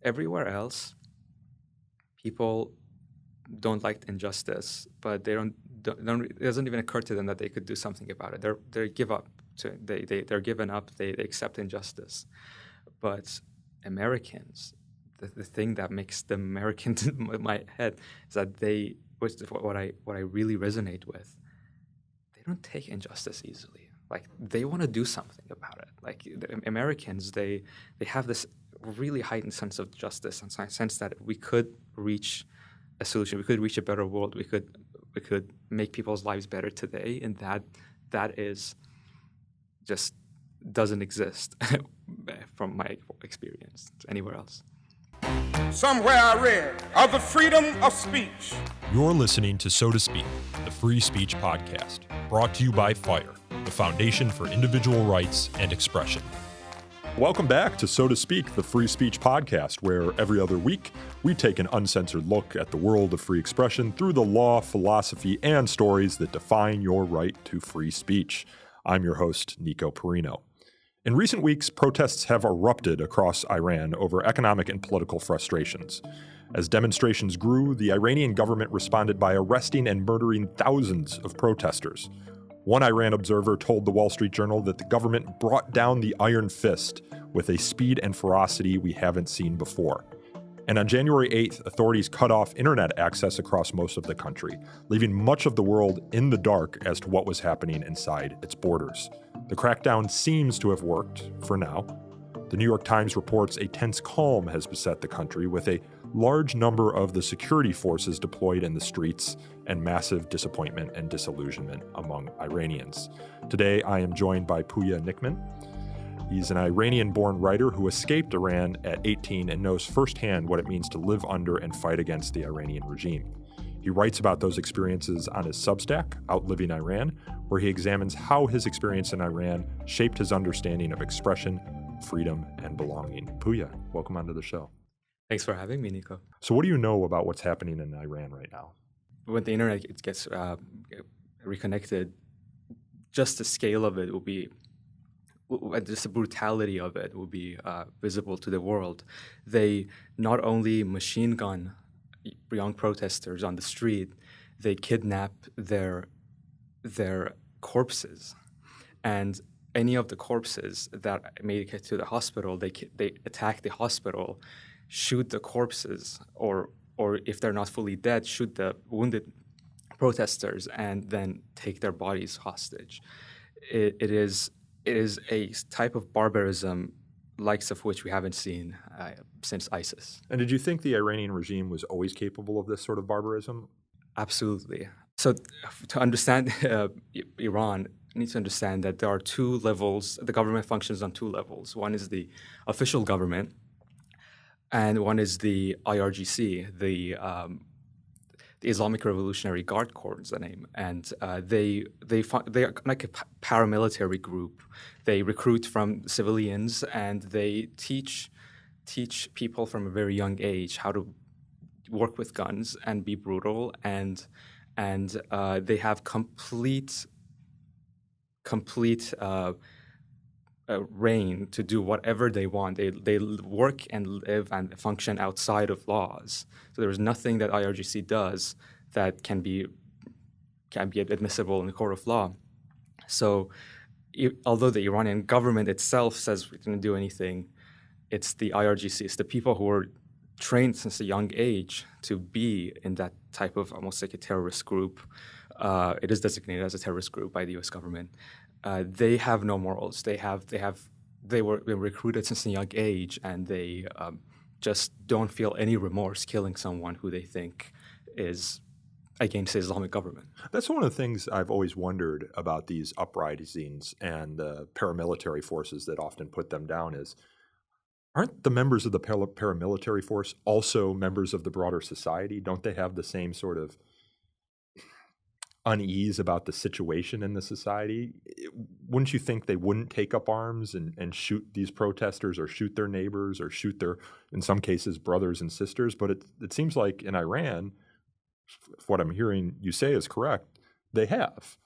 Everywhere else, people don't like injustice, but it doesn't even occur to them that they could do something about it. They give up. They're given up. They accept injustice. But Americans, the thing that makes them Americans in my head is that what I really resonate with, they don't take injustice easily. Like, they want to do something about it. Like, the Americans, they have this really heightened sense of justice and sense that we could reach a solution. We could reach a better world. We could make people's lives better today, and that is just doesn't exist from my experience anywhere else. Somewhere I read of the freedom of speech. You're listening to So to Speak, the free speech podcast, brought to you by FIRE, the Foundation for Individual Rights and Expression. Welcome back to So to Speak, the free speech podcast, where every other week we take an uncensored look at the world of free expression through the law, philosophy, and stories that define your right to free speech. I'm your host, Nico Perino. In recent weeks, protests have erupted across Iran over economic and political frustrations. As demonstrations grew, the Iranian government responded by arresting and murdering thousands of protesters. One Iran observer told the Wall Street Journal that the government brought down the iron fist with a speed and ferocity we haven't seen before. And on January 8th, authorities cut off internet access across most of the country, leaving much of the world in the dark as to what was happening inside its borders. The crackdown seems to have worked, for now. The New York Times reports a tense calm has beset the country, with a large number of the security forces deployed in the streets and massive disappointment and disillusionment among Iranians. Today, I am joined by Pouya Nikmand. He's an Iranian-born writer who escaped Iran at 18 and knows firsthand what it means to live under and fight against the Iranian regime. He writes about those experiences on his Substack, Outliving Iran, where he examines how his experience in Iran shaped his understanding of expression, freedom, and belonging. Pouya, welcome onto the show. Thanks for having me, Nico. So what do you know about what's happening in Iran right now? When the internet gets reconnected, just the scale of it will be, just the brutality of it will be visible to the world. They not only machine gun young protesters on the street, they kidnap their corpses, and any of the corpses that make it to the hospital, they attack the hospital, shoot the corpses, or if they're not fully dead, shoot the wounded protesters, and then take their bodies hostage. It is a type of barbarism likes of which we haven't seen since ISIS. And did you think the Iranian regime was always capable of this sort of barbarism? Absolutely. So to understand Iran, you need to understand that there are two levels. The government functions on two levels. One is the official government, and one is the IRGC, the Islamic Revolutionary Guard Corps is the name, and they are like a paramilitary group. They recruit from civilians, and they teach people from a very young age how to work with guns and be brutal, and they have complete reign to do whatever they want. They work and live and function outside of laws. So there is nothing that IRGC does that can be admissible in the court of law. So although the Iranian government itself says we didn't do anything, it's the IRGC, it's the people who are trained since a young age to be in that type of almost like a terrorist group. It is designated as a terrorist group by the U.S. government. They have no morals. They were recruited since a young age, and they just don't feel any remorse killing someone who they think is against the Islamic government. That's one of the things I've always wondered about these uprisings and the paramilitary forces that often put them down is, aren't the members of the paramilitary force also members of the broader society? Don't they have the same sort of unease about the situation in the society? Wouldn't you think they wouldn't take up arms and shoot these protesters or shoot their neighbors or shoot their, in some cases, brothers and sisters? But it seems like in Iran, if what I'm hearing you say is correct, they have.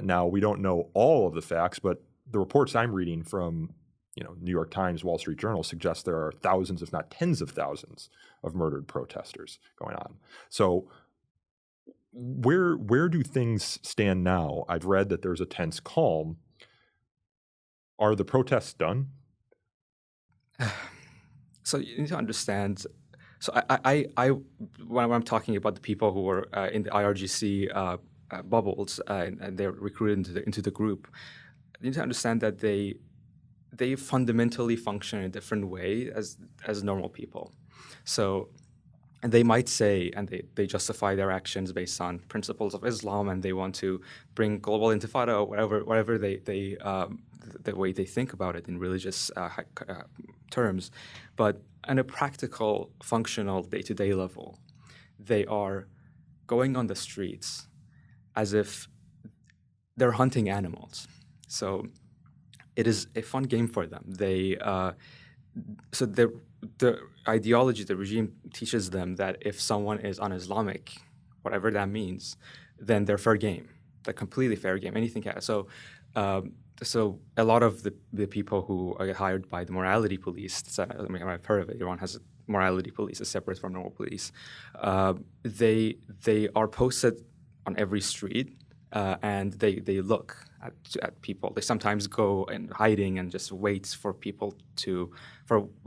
Now, we don't know all of the facts, but the reports I'm reading from New York Times, Wall Street Journal suggests there are thousands, if not tens of thousands, of murdered protesters going on. So where do things stand now? I've read that there's a tense calm. Are the protests done? So you need to understand. So when I'm talking about the people who were in the IRGC bubbles and they're recruited into the group, you need to understand that they fundamentally function in a different way as normal people. So and they might say, and they justify their actions based on principles of Islam, and they want to bring global intifada or whatever the way they think about it in religious terms. But on a practical, functional, day-to-day level, they are going on the streets as if they're hunting animals. So it is a fun game for them. So the ideology, the regime teaches them that if someone is un-Islamic, whatever that means, then they're fair game. They're completely fair game. Anything can. So a lot of the people who are hired by the morality police, I've heard of it. Iran has a morality police, is separate from normal police. They are posted on every street, and they look at people. They sometimes go in hiding and just wait for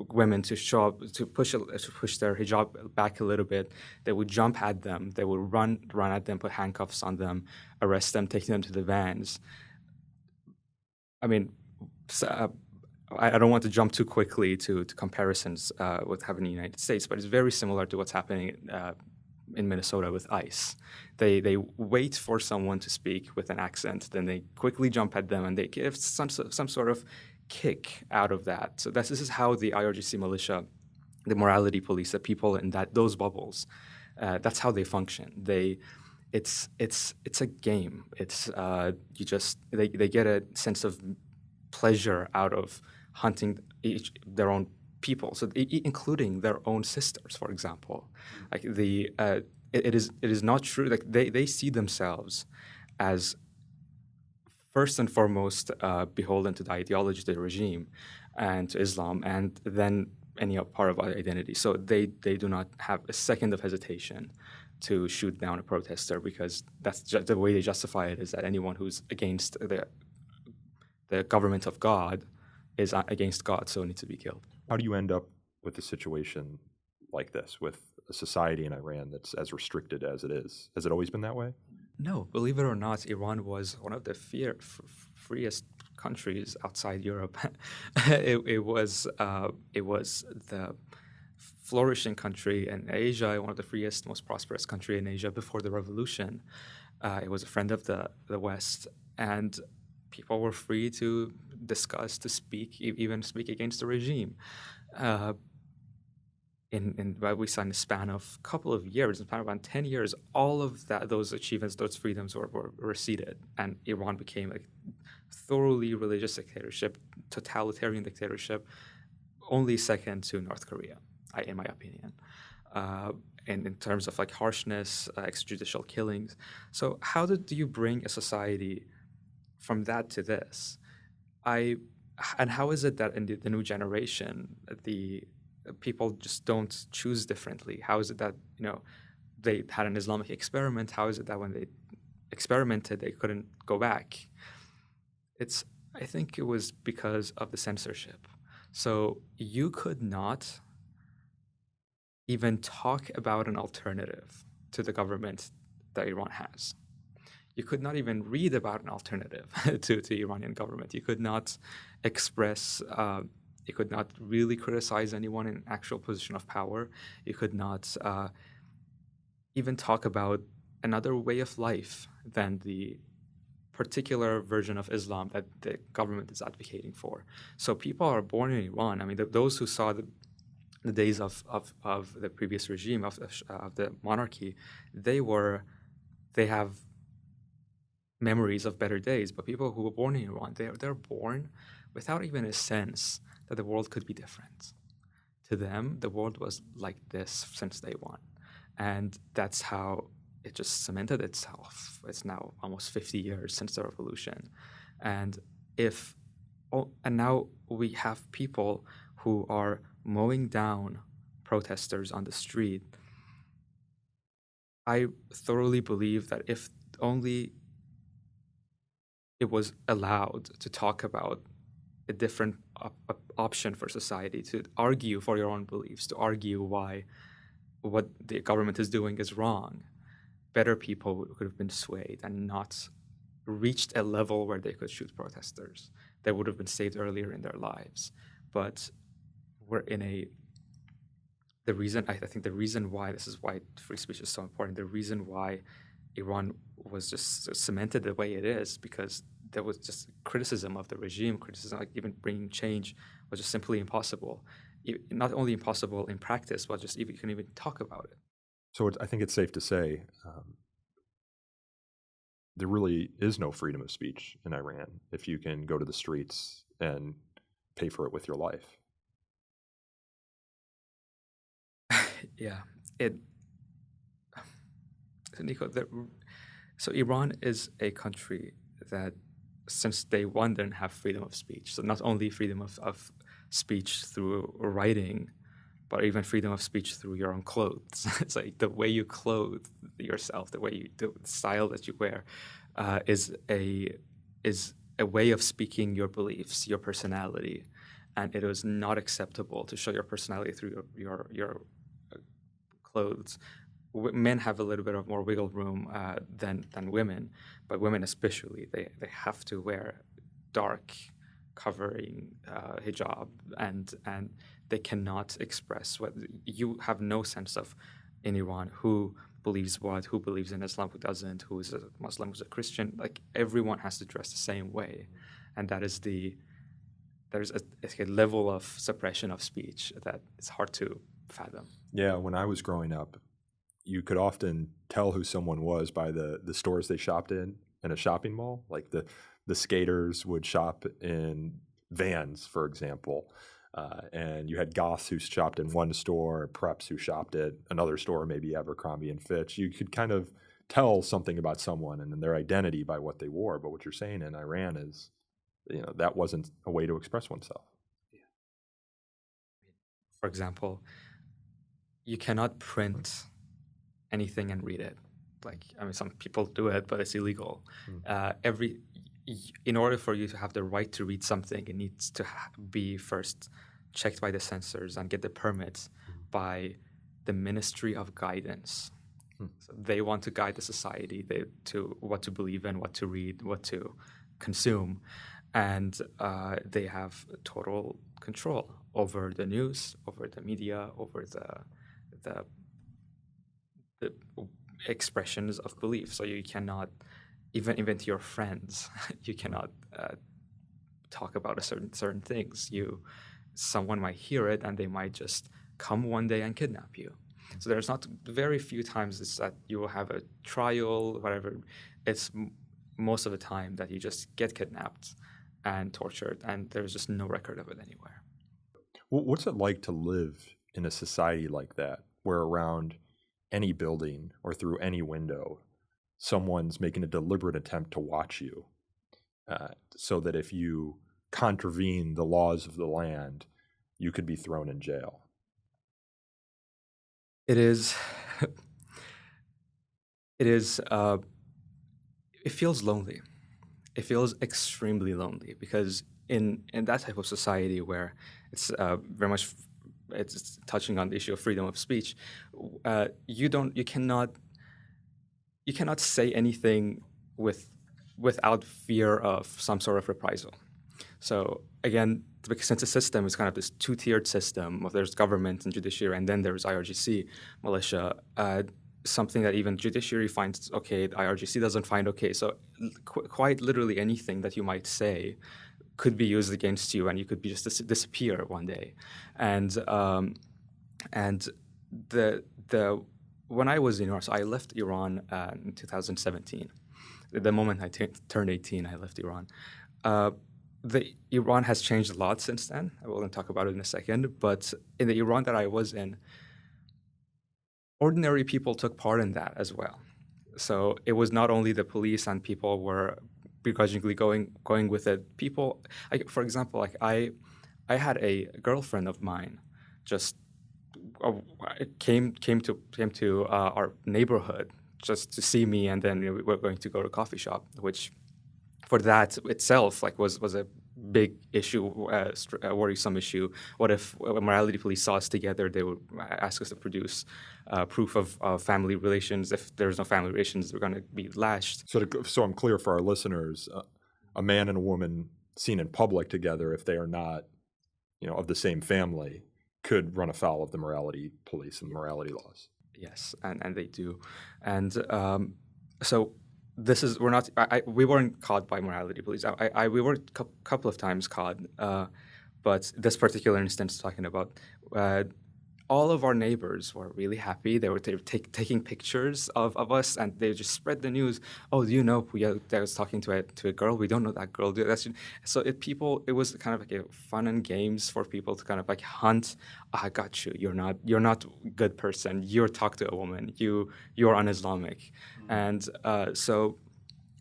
women to show up, to push their hijab back a little bit. They would jump at them. They would run at them, put handcuffs on them, arrest them, take them to the vans. I mean, I don't want to jump too quickly to comparisons with happening in the United States, but it's very similar to what's happening in Minnesota with ICE. They wait for someone to speak with an accent, then they quickly jump at them, and they give some sort of kick out of that. So this is how the IRGC militia, the morality police, the people in those bubbles, that's how they function. It's a game. It's they get a sense of pleasure out of hunting their own people, so including their own sisters, for example. Like it is not true. Like they see themselves as first and foremost beholden to the ideology of the regime and to Islam, and then any part of our identity. So they do not have a second of hesitation to shoot down a protester, because that's just the way they justify it, is that anyone who's against the government of God is against God, so needs to be killed. How do you end up with a situation like this, with a society in Iran that's as restricted as it is? Has it always been that way? No, believe it or not, Iran was one of the freest countries outside Europe. It was the flourishing country in Asia, one of the freest, most prosperous country in Asia before the revolution. It was a friend of the West, and people were free to discuss, to speak, even speak against the regime. We saw in a span of a couple of years, in around 10 years, all of those achievements, those freedoms were receded, and Iran became a thoroughly religious dictatorship, totalitarian dictatorship, only second to North Korea, in my opinion. And in terms of like harshness, extrajudicial killings. So how do you bring a society from that to this? And how is it that in the new generation, the people just don't choose differently? How is it that they had an Islamic experiment? How is it that when they experimented, they couldn't go back? I think it was because of the censorship. So you could not even talk about an alternative to the government that Iran has. You could not even read about an alternative to the Iranian government. You could not express, you could not really criticize anyone in actual position of power. You could not even talk about another way of life than the particular version of Islam that the government is advocating for. So people are born in Iran. I mean, those who saw the days of the previous regime, of the monarchy, they have memories of better days. But people who were born in Iran, they're born without even a sense that the world could be different. To them, the world was like this since day one. And that's how it just cemented itself. It's now almost 50 years since the revolution. And if and now we have people who are mowing down protesters on the street. I thoroughly believe that if only it was allowed to talk about a different option for society, to argue for your own beliefs, to argue why what the government is doing is wrong, better people could have been swayed and not reached a level where they could shoot protesters. They would have been saved earlier in their lives. But we're in I think the reason why, this is why free speech is so important, the reason why Iran was just cemented the way it is, because there was just criticism of the regime, criticism, like even bringing change was just simply impossible. Not only impossible in practice, but just even you can even talk about it. So I think it's safe to say there really is no freedom of speech in Iran if you can go to the streets and pay for it with your life. Yeah, Nico, so Iran is a country that since day one didn't have freedom of speech. So not only freedom of speech through writing, but even freedom of speech through your own clothes. It's like the way you clothe yourself, the style that you wear, is a way of speaking your beliefs, your personality, and it is not acceptable to show your personality through your clothes. Men have a little bit of more wiggle room than women, but women especially, they have to wear dark covering hijab, and they cannot express what you have no sense of in Iran who believes what, who believes in Islam, who doesn't, who is a Muslim, who's a Christian. Like everyone has to dress the same way, and there's a level of suppression of speech that is hard to fathom. Yeah, when I was growing up, you could often tell who someone was by the stores they shopped in a shopping mall. Like the skaters would shop in Vans, for example, and you had goths who shopped in one store, preps who shopped at another store, maybe Abercrombie and Fitch. You could kind of tell something about someone and their identity by what they wore. But what you're saying in Iran is, that wasn't a way to express oneself. Yeah. For example, you cannot print anything and read it. Some people do it, but it's illegal. In order for you to have the right to read something, it needs to be first checked by the censors and get the permits by the Ministry of Guidance. So they want to guide the society to what to believe in, what to read, what to consume, and they have total control over the news, over the media, over the expressions of belief. So you cannot, even to your friends, you cannot talk about certain things. Someone might hear it and they might just come one day and kidnap you. So there's not very few times that you will have a trial, whatever. It's most of the time that you just get kidnapped and tortured, and there's just no record of it anywhere. What's it like to live in a society like that, where around any building or through any window, someone's making a deliberate attempt to watch you, so that if you contravene the laws of the land, you could be thrown in jail? It feels lonely. It feels extremely lonely, because in that type of society where it's very much it's touching on the issue of freedom of speech, you cannot say anything without fear of some sort of reprisal. So again, since the system is kind of this two-tiered system, there's government and judiciary, and then there's IRGC, militia, something that even judiciary finds okay, the IRGC doesn't find okay. So quite literally anything that you might say could be used against you, and you could be just disappear one day. And when I was in Iran, so I left Iran in 2017. The moment I turned 18, I left Iran. Iran has changed a lot since then. I will talk about it in a second. But in the Iran that I was in, ordinary people took part in that as well. So it was not only the police and people were begrudgingly going with it. People, for example, I had a girlfriend of mine just came to our neighborhood just to see me, and then we were going to go to a coffee shop, which for that itself was a big issue, a worrisome issue. What if morality police saw us together? They would ask us to produce proof of family relations. If there's no family relations, we're going to be lashed. So I'm clear for our listeners, a man and a woman seen in public together, if they are not, of the same family, could run afoul of the morality police and the morality laws. Yes, and they do, and so. We weren't caught by morality police. We were a couple of times caught, but this particular instance talking about, all of our neighbors were really happy. They were taking pictures of us, and they just spread the news. Oh, do you know Pouya that was talking to a girl? We don't know that girl. So it was kind of like a fun and games for people to kind of like hunt. I got you. You're not a good person. You're talk to a woman. You're un-Islamic, and so.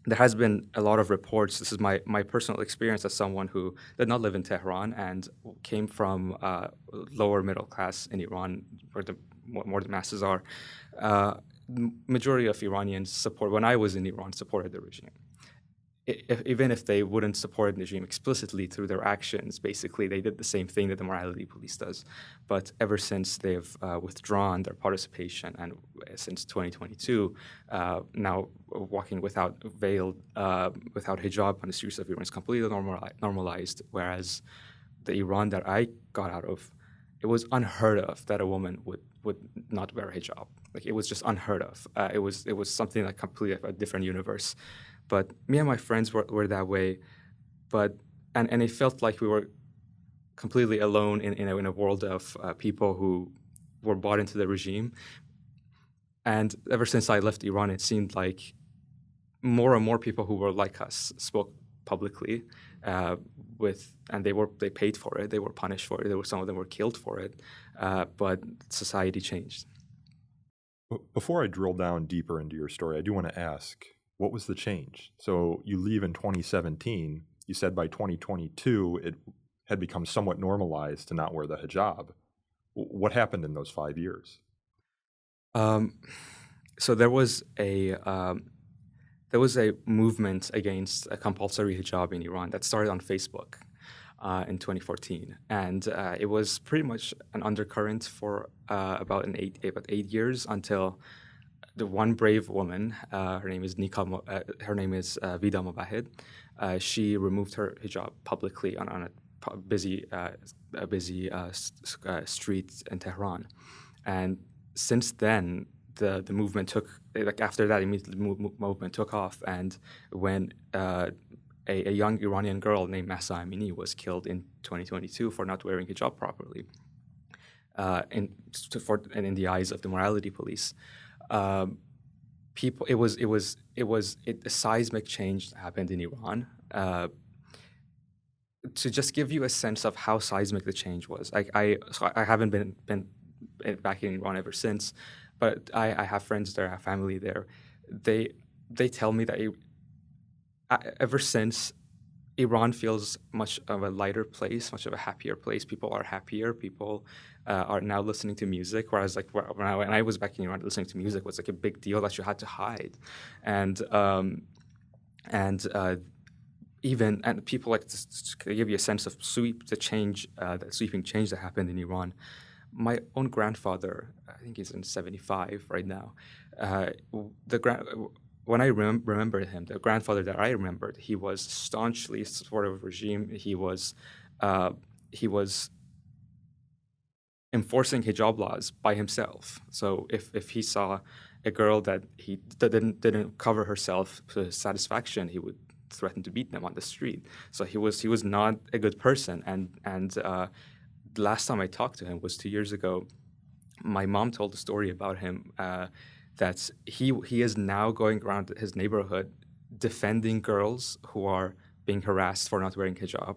There has been a lot of reports. This is my personal experience as someone who did not live in Tehran and came from lower middle class in Iran, where more the masses are. Majority of Iranians when I was in Iran, supported the regime. Even if they wouldn't support the regime explicitly through their actions, basically they did the same thing that the morality police does. But ever since they've withdrawn their participation, and since 2022, now walking without veil, without hijab on the streets of Iran is completely normalized, whereas the Iran that I got out of, it was unheard of that a woman would not wear a hijab. Like, it was just unheard of. It was something like completely a different universe. But me and my friends were that way, and it felt like we were completely alone in a world of people who were bought into the regime. And ever since I left Iran, it seemed like more and more people who were like us spoke publicly, and they paid for it. They were punished for it. Some of them were killed for it. But society changed. Before I drill down deeper into your story, I do want to ask, what was the change? So you leave in 2017. You said by 2022 it had become somewhat normalized to not wear the hijab. What happened in those 5 years? So there was a movement against a compulsory hijab in Iran that started on Facebook in 2014, and it was pretty much an undercurrent for about 8 years until the one brave woman, her name is Vida Mobahed. She removed her hijab publicly on a busy street in Tehran, and since then the movement after that immediately movement took off. And when a young Iranian girl named Mahsa Amini was killed in 2022 for not wearing hijab properly, in the eyes of the morality police. A seismic change happened in Iran. To just give you a sense of how seismic the change was, I haven't been back in Iran ever since, but I have friends there, I have family there. They tell me that ever since, Iran feels much of a lighter place, much of a happier place. People are happier. People are now listening to music, whereas when I was back in Iran, listening to music was like a big deal that you had to hide, and people to give you a sense of the sweeping change that happened in Iran. My own grandfather, I think he's in 75 right now. When I remembered him, the grandfather that I remembered, he was staunchly supportive of regime. He was enforcing hijab laws by himself. So if he saw a girl that didn't cover herself to his satisfaction, he would threaten to beat them on the street. So he was not a good person. And the last time I talked to him was 2 years ago. My mom told a story about him. That he is now going around his neighborhood defending girls who are being harassed for not wearing hijab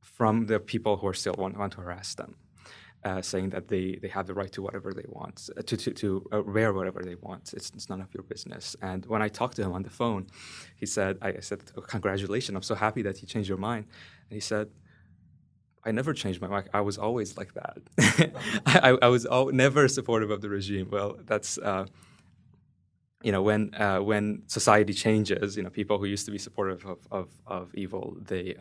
from the people who are still want to harass them. saying that they have the right to whatever they want, to wear whatever they want. It's none of your business. And when I talked to him on the phone, he said, I said, oh, congratulations, I'm so happy that you changed your mind. And he said, I never changed my mind. I was always like that. I was never supportive of the regime. Well, that's when society changes, people who used to be supportive of evil, they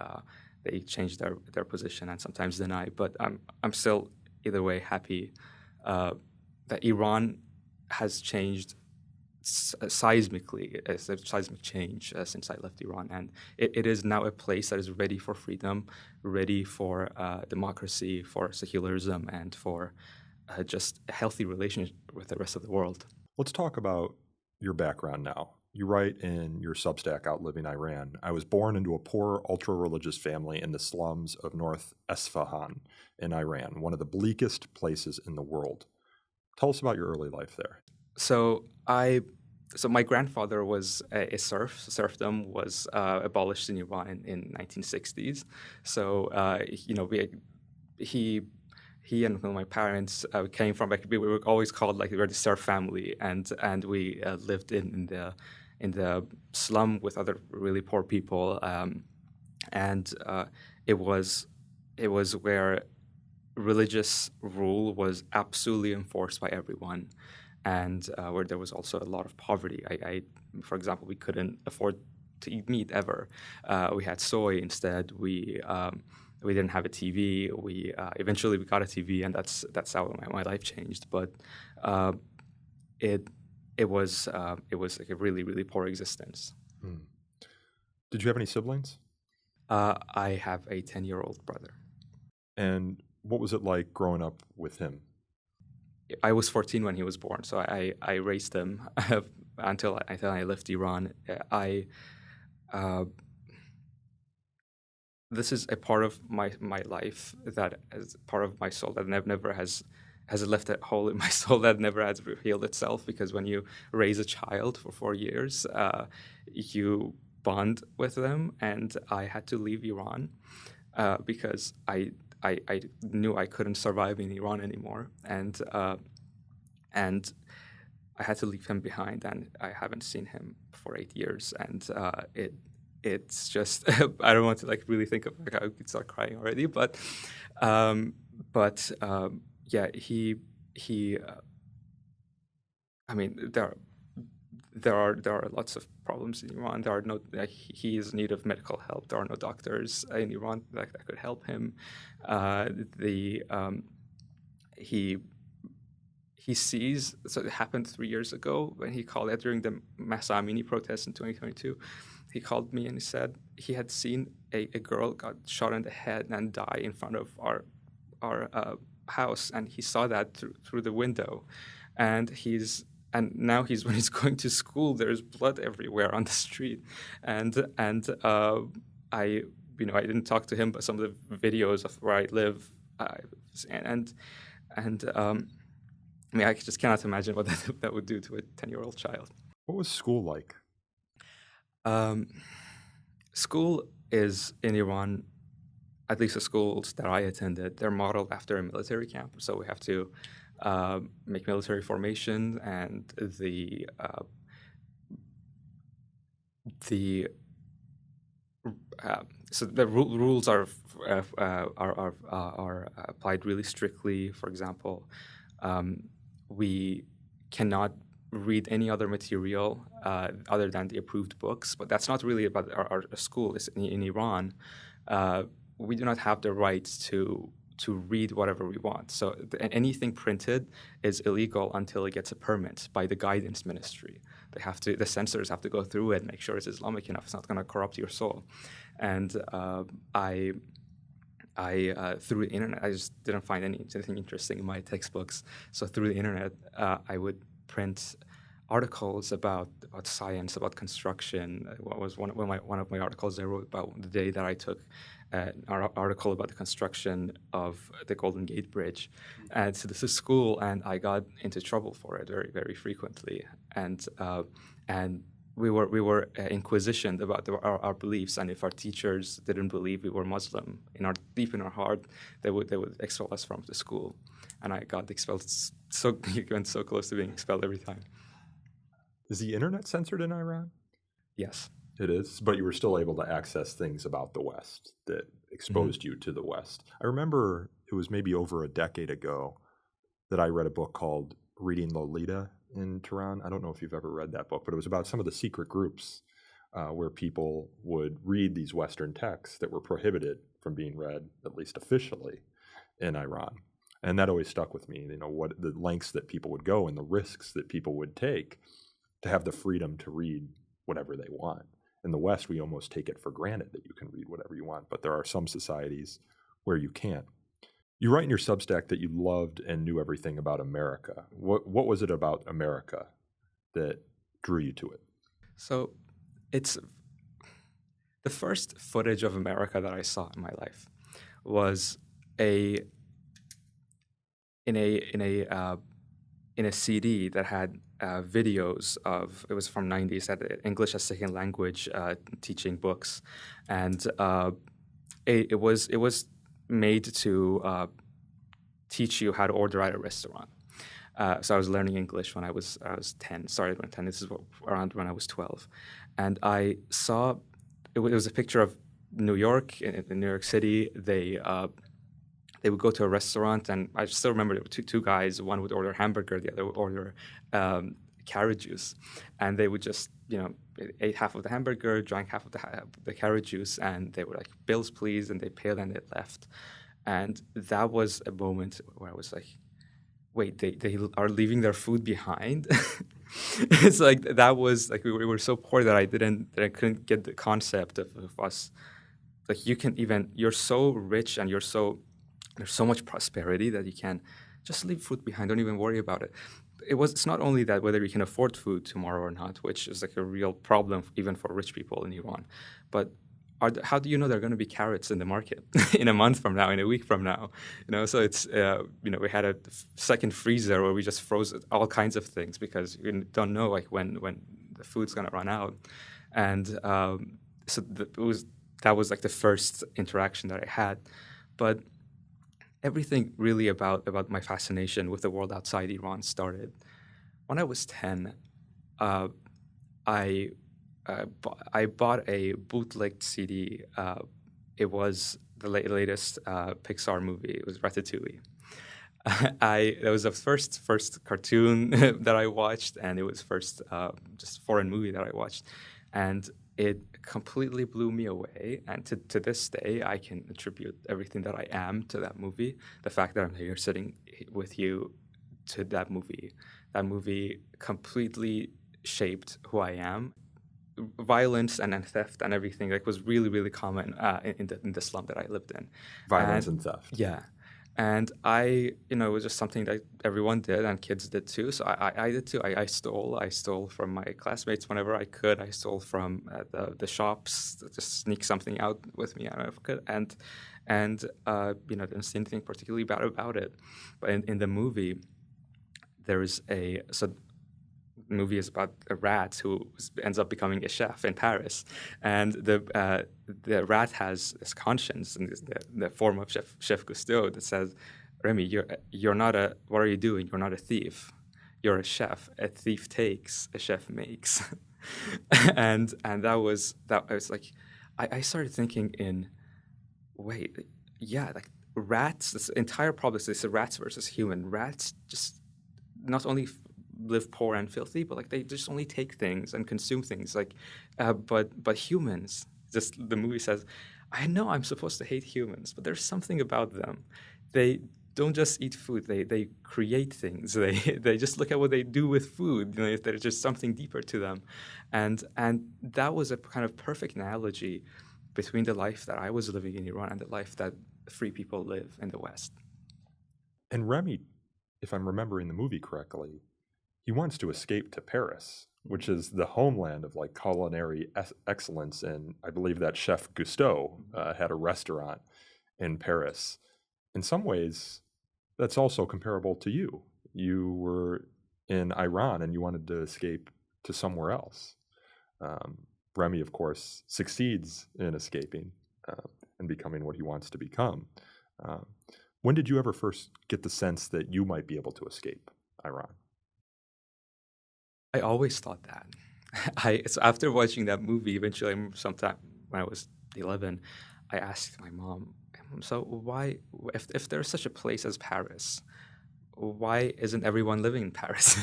change their position and sometimes deny. But I'm still either way happy that Iran has changed seismically. It's a seismic change since I left Iran, and it is now a place that is ready for freedom, ready for democracy, for secularism, and for just a healthy relationship with the rest of the world. Let's talk about your background now. You write in your Substack, Outliving Iran, I was born into a poor, ultra-religious family in the slums of North Esfahan in Iran, one of the bleakest places in the world. Tell us about your early life there. So my grandfather was a serf. Serfdom was abolished in Iran in 1960s. So he and my parents came from, we were always called we were the serf family, and we lived in the slum with other really poor people, and it was where religious rule was absolutely enforced by everyone, and where there was also a lot of poverty. For example, we couldn't afford to eat meat ever. We had soy instead. We didn't have a TV. Eventually we got a TV, and that's how my life changed. But it was like a really, really poor existence. Did you have any siblings? I have a 10-year-old brother. And what was it like growing up with him? I was 14 when he was born, so I raised him until I left Iran. This is a part of my life that is part of my soul that never has left a hole in my soul that never has healed itself, because when you raise a child for 4 years, you bond with them, and I had to leave Iran because I knew I couldn't survive in Iran anymore, and I had to leave him behind, and I haven't seen him for 8 years, and it's just I don't want to really think of I could start crying already, but yeah, he I mean there are lots of problems in Iran. There are no he is in need of medical help. There are no doctors in Iran that could help him. He sees, so it happened 3 years ago when he called during the Mahsa Amini protests in 2022. He called me and he said he had seen a girl got shot in the head and die in front of our house, and he saw that through the window, and now when he's going to school, there's blood everywhere on the street, and I didn't talk to him, but some of the videos of where I live, and I just cannot imagine what that would do to a 10-year-old child. What was school like? School is in Iran, at least the schools that I attended, they're modeled after a military camp. So we have to make military formation, and so the rules are applied really strictly. For example, we cannot read any other material other than the approved books, but that's not really about our school. In Iran, we do not have the right to read whatever we want. So anything printed is illegal until it gets a permit by the guidance ministry. The censors have to go through it, make sure it's Islamic enough. It's not going to corrupt your soul. And I through the internet, I just didn't find anything interesting in my textbooks. So through the internet, I would print articles about science, about construction. What was one of my articles I wrote about the day that I took an article about the construction of the Golden Gate Bridge. And so this is school, and I got into trouble for it very, very frequently. And we were inquisitioned about our beliefs, and if our teachers didn't believe we were Muslim, deep in our heart, they would expel us from the school, and I got expelled. So went so close to being expelled every time. Is the internet censored in Iran? Yes, it is. But you were still able to access things about the West that exposed you to the West. I remember it was maybe over a decade ago that I read a book called Reading Lolita in Tehran. I don't know if you've ever read that book, but it was about some of the secret groups where people would read these Western texts that were prohibited from being read, at least officially, in Iran. And that always stuck with me, what the lengths that people would go and the risks that people would take to have the freedom to read whatever they want. In the West, we almost take it for granted that you can read whatever you want, but there are some societies where you can't. You write in your Substack that you loved and knew everything about America. What was it about America that drew you to it? So it's the first footage of America that I saw in my life was in a CD that had videos of, it was from 90s, had English as second language teaching books, and it was made to teach you how to order at a restaurant. So I was learning English when I was 10. Started when 10. This is around when I was 12, and I saw it was a picture of New York in New York City. They would go to a restaurant, and I still remember there were two guys. One would order hamburger, the other would order carrot juice, and they would just ate half of the hamburger, drank half of the carrot juice, and they were like, "Bills, please," and they paid and they left. And that was a moment where I was like, wait, they are leaving their food behind? It's like, that was like, we were so poor that I couldn't get the concept of us. Like, you're so rich and there's so much prosperity that you can just leave food behind. Don't even worry about it. It's not only that whether you can afford food tomorrow or not, which is like a real problem even for rich people in Iran, but how do you know there are going to be carrots in the market in a month from now, in a week from now? So it's we had a second freezer where we just froze all kinds of things because we don't know like when the food's going to run out, and that was like the first interaction that I had, but everything really about my fascination with the world outside Iran started when I was 10. I bought a bootlegged CD. It was the latest Pixar movie. It was Ratatouille. That was the first cartoon that I watched, and it was first just foreign movie that I watched, and it completely blew me away. And to this day, I can attribute everything that I am to that movie. The fact that I'm here sitting with you to that movie. That movie completely shaped who I am. Violence and theft and everything was really, really common in the slum that I lived in. Violence and theft. Yeah. And it was just something that everyone did and kids did too. So I did too. I stole from my classmates whenever I could. I stole from the shops, just sneak something out with me if I could. And didn't see anything particularly bad about it. But in the movie, the movie is about a rat who ends up becoming a chef in Paris, and the rat has this conscience in the form of Chef Cousteau that says, "Remy, you're not what are you doing? You're not a thief. You're a chef. A thief takes, a chef makes." and that was like, I started thinking like rats. This entire problem is rats versus human. Rats just not only live poor and filthy, but they just only take things and consume things. But humans, just the movie says, I know I'm supposed to hate humans, but there's something about them. They don't just eat food; they create things. They just look at what they do with food. There's just something deeper to them, and that was a kind of perfect analogy between the life that I was living in Iran and the life that free people live in the West. And Remy, if I'm remembering the movie correctly, he wants to escape to Paris, which is the homeland of culinary excellence. And I believe that Chef Cousteau had a restaurant in Paris. In some ways, that's also comparable to you. You were in Iran and you wanted to escape to somewhere else. Remy, of course, succeeds in escaping and becoming what he wants to become. When did you ever first get the sense that you might be able to escape Iran? I always thought that. So after watching that movie, eventually, sometime when I was 11, I asked my mom, so why, if there's such a place as Paris, why isn't everyone living in Paris?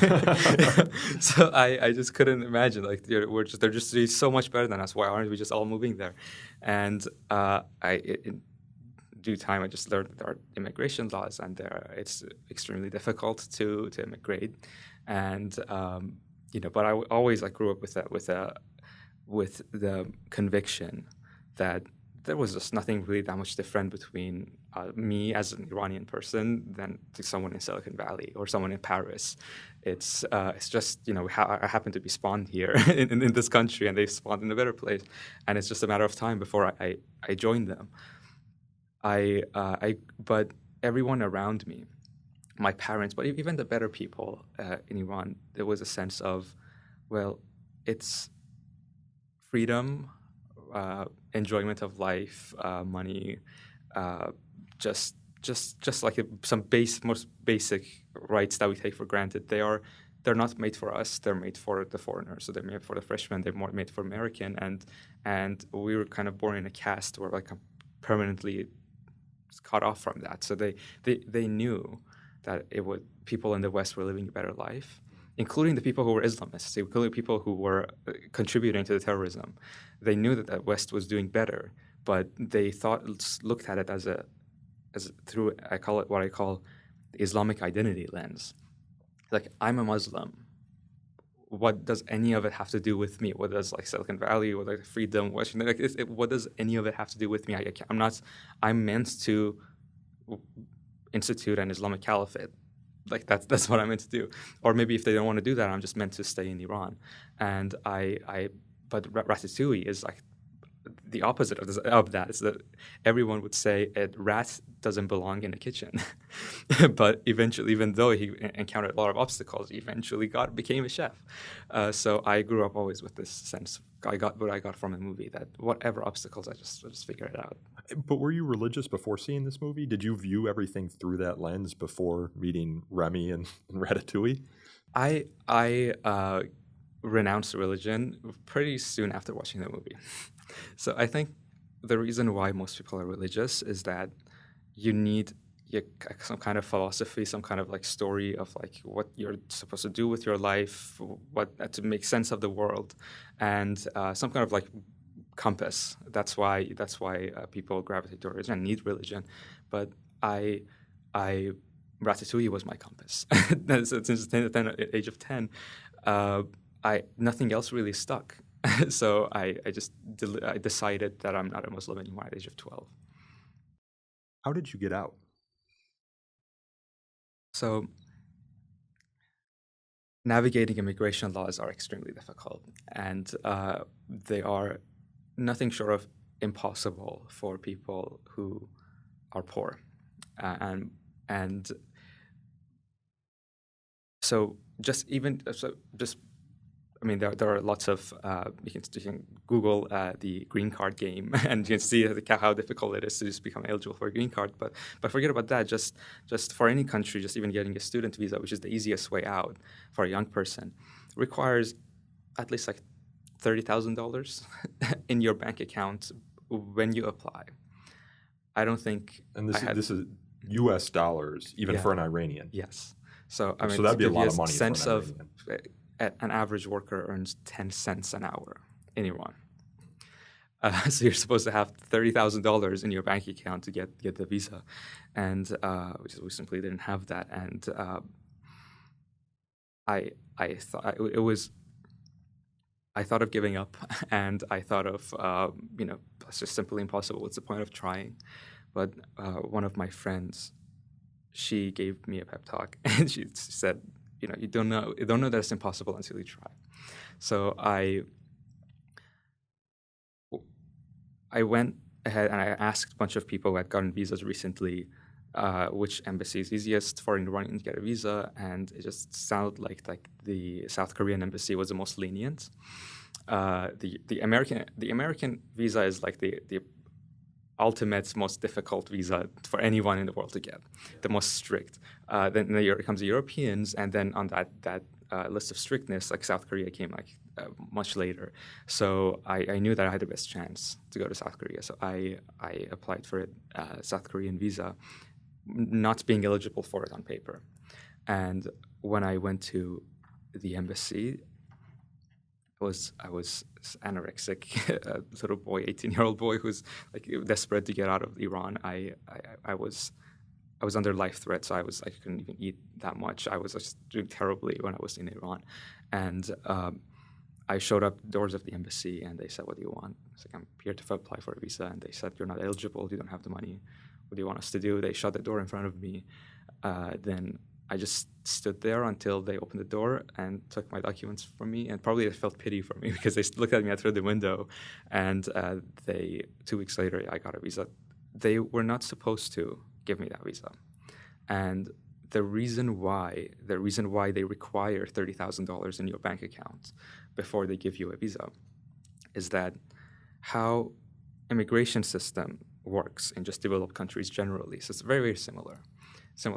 So I just couldn't imagine, like, they're just doing so much better than us. Why aren't we just all moving there? And in due time, I just learned that there are immigration laws, and it's extremely difficult to immigrate. And but I always grew up with the conviction that there was just nothing really that much different between me as an Iranian person than to someone in Silicon Valley or someone in Paris. It's just, I happen to be spawned here in this country, and they spawned in a better place, and it's just a matter of time before I join them. But everyone around me, my parents, but even the better people in Iran, there was a sense of, well, it's freedom, enjoyment of life, money, just like some most basic rights that we take for granted. They're not made for us. They're made for the foreigners. So they're made for the freshmen. They're more made for American. And we were kind of born in a caste where permanently cut off from that. So they knew that people in the West were living a better life, including the people who were Islamists, including people who were contributing to the terrorism. They knew that the West was doing better, but they looked at it as through what I call the Islamic identity lens. Like, I'm a Muslim. What does any of it have to do with me? What does Silicon Valley or freedom, Washington? What does any of it have to do with me? I'm meant to institute an Islamic caliphate. That's what I'm meant to do. Or maybe if they don't want to do that, I'm just meant to stay in Iran. And but Ratatouille is the opposite of that. Is that everyone would say a rat doesn't belong in a kitchen. But eventually, even though he encountered a lot of obstacles, he eventually became a chef. So I grew up always with this sense. I got what I got from a movie, that whatever obstacles, I just figure it out. But were you religious before seeing this movie? Did you view everything through that lens before meeting Remy and Ratatouille? I renounced religion pretty soon after watching the movie. So I think the reason why most people are religious is that you need some kind of philosophy, some kind of story of what you're supposed to do with your life, what to make sense of the world, and some kind of compass. That's why people gravitate to religion and need religion. But Ratatouille was my compass. Since the age of 10, nothing else really stuck. So I decided that I'm not a Muslim anymore at the age of 12. How did you get out? So navigating immigration laws are extremely difficult, and they are nothing short of impossible for people who are poor. And so there are lots of you can Google the green card game, and you can see how difficult it is to just become eligible for a green card. But forget about that. Just for any country, just even getting a student visa, which is the easiest way out for a young person, requires at least $30,000 in your bank account when you apply. I don't think. And this is U.S. dollars, even for an Iranian. Yes. So so that'd be a lot of money. Sense for an Iranian. An average worker earns 10 cents an hour in Iran. So you're supposed to have $30,000 in your bank account to get the visa, and we simply didn't have that. And I thought of giving up, and I thought of it's just simply impossible. What's the point of trying? But one of my friends, she gave me a pep talk, and she said, you don't know that it's impossible until you try. So I went ahead and I asked a bunch of people who had gotten visas recently which embassy is easiest for an Iranian to get a visa, and it just sounded like the South Korean embassy was the most lenient. The American visa is like the ultimate, most difficult visa for anyone in the world to get, the most strict. Then there comes the Europeans, and then on that list of strictness, like South Korea came like much later. So I knew that I had the best chance to go to South Korea. So I applied for a South Korean visa, not being eligible for it on paper. And when I went to the embassy, I was anorexic, a little boy, 18-year-old boy who's like desperate to get out of Iran. I was under life threat, so I couldn't even eat that much. I was just doing terribly when I was in Iran, and I showed up doors of the embassy, and they said, "What do you want?" I was like, "I'm here to apply for a visa," and they said, "You're not eligible. You don't have the money. What do you want us to do?" They shut the door in front of me. Then I just stood there until they opened the door and took my documents from me, and probably they felt pity for me because they looked at me through the window, and 2 weeks later, I got a visa. They were not supposed to give me that visa, and the reason why they require $30,000 in your bank account before they give you a visa is that how immigration system works in just developed countries generally. So it's very, very similar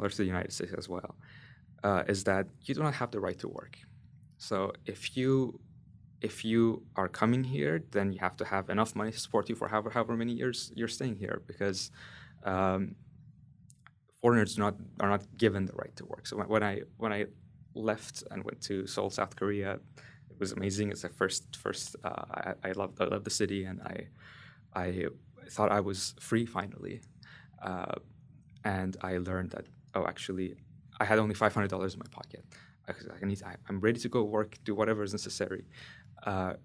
to the United States as well, is that you do not have the right to work. So if you are coming here, then you have to have enough money to support you for however many years you're staying here, because foreigners are not given the right to work. So when I left and went to Seoul, South Korea, it was amazing. It's the first. I loved the city, and I thought I was free finally. And I learned that, actually, I had only $500 in my pocket. I'm ready to go work, do whatever is necessary. I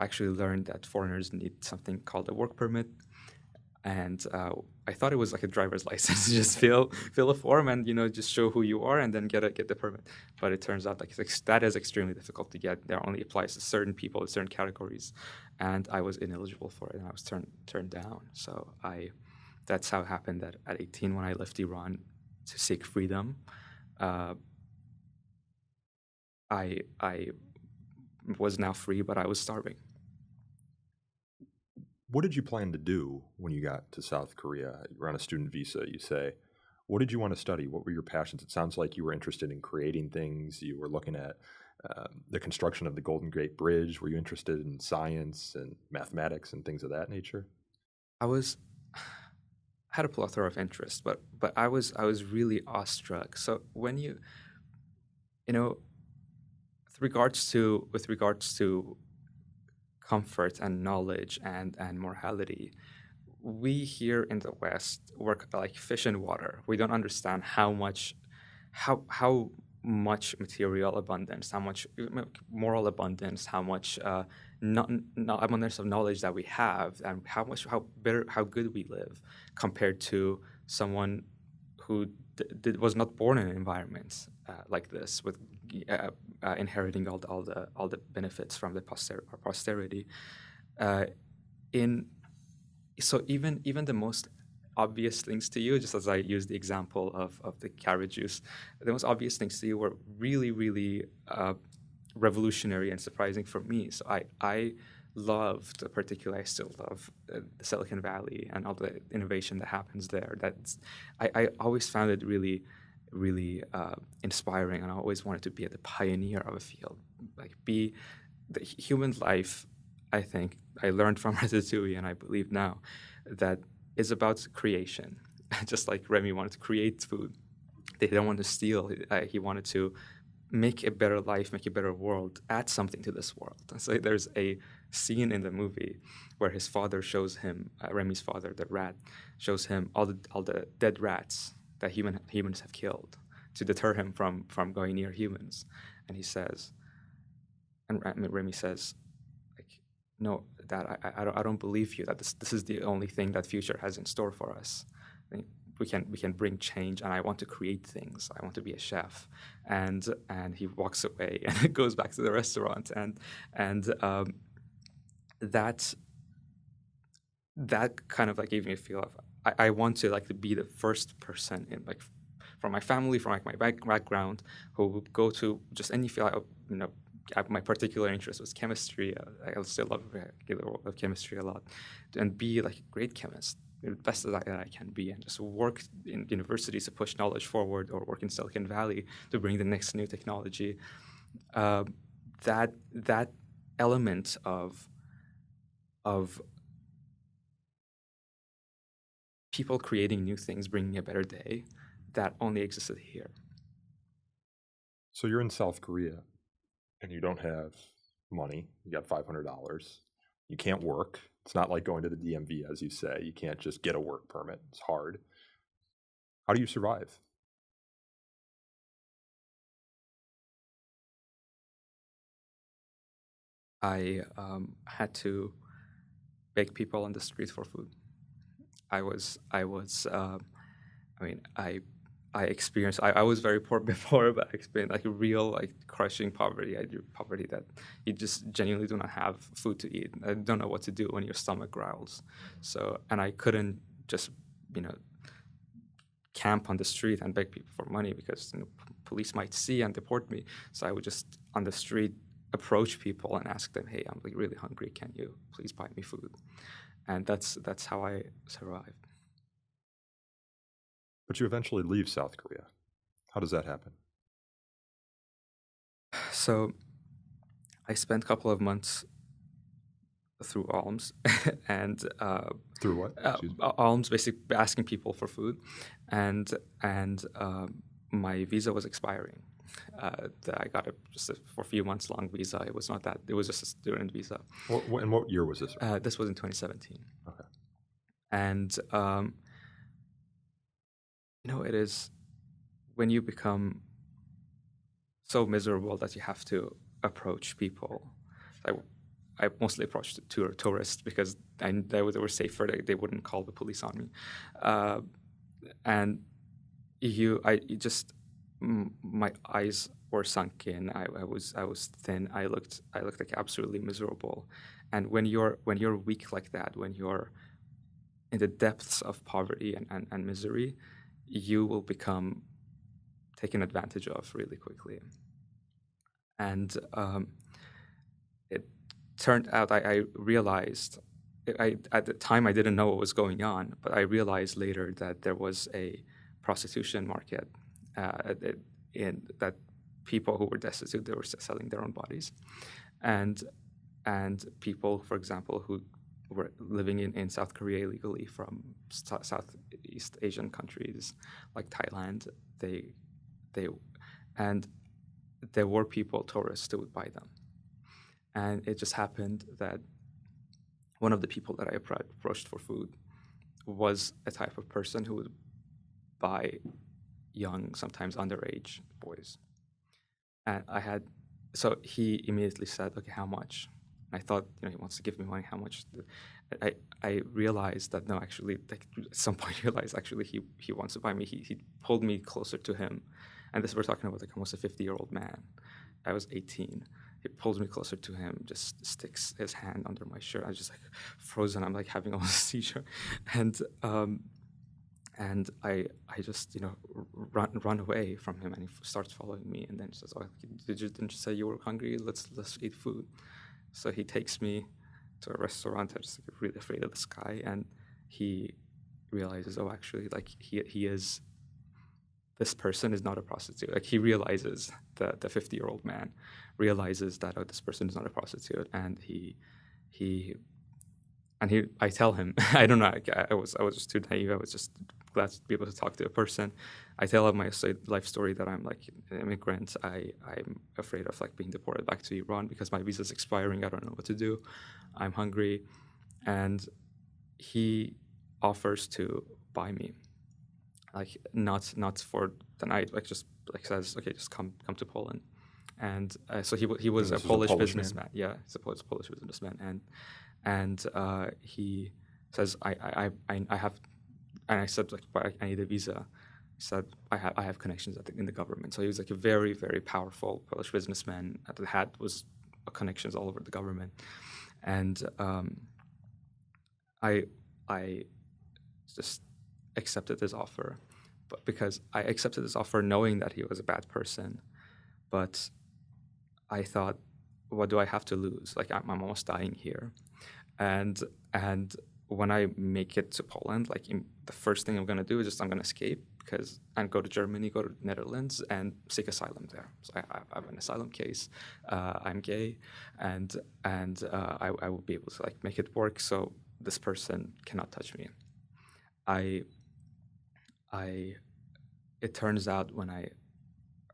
actually learned that foreigners need something called a work permit. And I thought it was like a driver's license. Just fill a form and just show who you are and then get the permit. But it turns out that is extremely difficult to get. There only applies to certain people, certain categories, and I was ineligible for it, and I was turned down. So that's how it happened. That at 18, when I left Iran to seek freedom, I was now free, but I was starving. What did you plan to do when you got to South Korea? You were on a student visa, you say. What did you want to study? What were your passions? It sounds like you were interested in creating things. You were looking at the construction of the Golden Gate Bridge. Were you interested in science and mathematics and things of that nature? I had a plethora of interests, but I was really awestruck. So when with regards to comfort and knowledge and morality, we here in the West work like fish in water. We don't understand how much material abundance, how much moral abundance, how much abundance of knowledge that we have, and how good we live compared to someone who was not born in an environment like this, with inheriting all the benefits from the posterity. So even the most obvious things to you, just as I used the example of the carrot juice, the most obvious things to you were really, really revolutionary and surprising for me. So I loved, particularly I still love the Silicon Valley and all the innovation that happens there. I always found it really, really inspiring, and I always wanted to be the pioneer of a field. Like the human life, I think I learned from Ratatouille, and I believe now that is about creation. Just like Remy wanted to create food. They don't want to steal. He wanted to make a better life, make a better world, add something to this world. And so there's a scene in the movie where his father shows him, Remy's father, the rat, shows him all the dead rats that humans have killed to deter him from going near humans. And he says, and Remy says, no, Dad, I don't believe you that this is the only thing that future has in store for us. I mean, we can bring change, and I want to create things. I want to be a chef, and he walks away and goes back to the restaurant, and that kind of gave me a feel of I want to be the first person in from my family, from my background, who would go to just any field, my particular interest was chemistry. I still love chemistry a lot, and be like a great chemist, the best that I can be, and just work in universities to push knowledge forward, or work in Silicon Valley to bring the next new technology. That element of people creating new things, bringing a better day, that only existed here. So you're in South Korea, and you don't have money. You got $500. You can't work. It's not like going to the DMV, as you say. You can't just get a work permit. It's hard. How do you survive? I had to beg people on the street for food. I experienced. I was very poor before, but I experienced like real, like crushing poverty. Poverty that you just genuinely do not have food to eat. I don't know what to do when your stomach growls. So, and I couldn't just, camp on the street and beg people for money, because police might see and deport me. So I would just on the street approach people and ask them, "Hey, I'm like really hungry. Can you please buy me food?" And that's how I survived. But you eventually leave South Korea. How does that happen? So I spent a couple of months through alms and through what? Alms, basically asking people for food, and my visa was expiring. I got just for a few months long visa. It was not that. It was just a student visa. And what year was this? This was in 2017. Okay. And it is when you become so miserable that you have to approach people. I mostly approached tourists because they were safer. They wouldn't call the police on me. And my eyes were sunken. I was thin. I looked like absolutely miserable. And when you're weak like that, when you're in the depths of poverty and misery, you will become taken advantage of really quickly. And it turned out I realized, at the time I didn't know what was going on, but I realized later that there was a prostitution market in that people who were destitute, they were selling their own bodies. And people, for example, who were living in South Korea illegally from Southeast Asian countries like Thailand, there were tourists who would buy them. And it just happened that one of the people that I approached for food was a type of person who would buy young, sometimes underage boys. And so he immediately said, "Okay, how much?" And I thought, he wants to give me money. How much? I realized that no, actually, at some point, I realized actually he wants to buy me. He pulled me closer to him, and we're talking about like almost a 50-year-old man. I was 18. He pulls me closer to him, just sticks his hand under my shirt. I was just like frozen. I'm like having almost a seizure, and I just run away from him, and he starts following me, and then he says, "Oh, didn't you say you were hungry? Let's eat food." So he takes me to a restaurant. I'm just like really afraid of this guy, and he realizes, oh, actually, like he is. This person is not a prostitute. Like he realizes the 50-year-old man realizes that this person is not a prostitute, and I tell him, I don't know, I was just too naive. I was just glad to be able to talk to a person. I tell him my life story, that I'm like an immigrant. I'm afraid of like being deported back to Iran because my visa is expiring. I don't know what to do. I'm hungry, and he offers to buy me. Like not for the night, like just like says, okay, just come to Poland, and so he was a Polish businessman. Yeah, he's a Polish businessman, and he says I have, and I said like I need a visa. He said I have connections in the government. So he was like a very, very powerful Polish businessman that was connections all over the government, and I just accepted his offer, but because I accepted his offer knowing that he was a bad person, but I thought what do I have to lose? Like I'm almost dying here, and when I make it to Poland, like the first thing I'm going to do is I'm going to escape and go to Germany, go to Netherlands, and seek asylum there. So I have an asylum case. I'm gay, and I will be able to like make it work. So this person cannot touch me. It turns out when I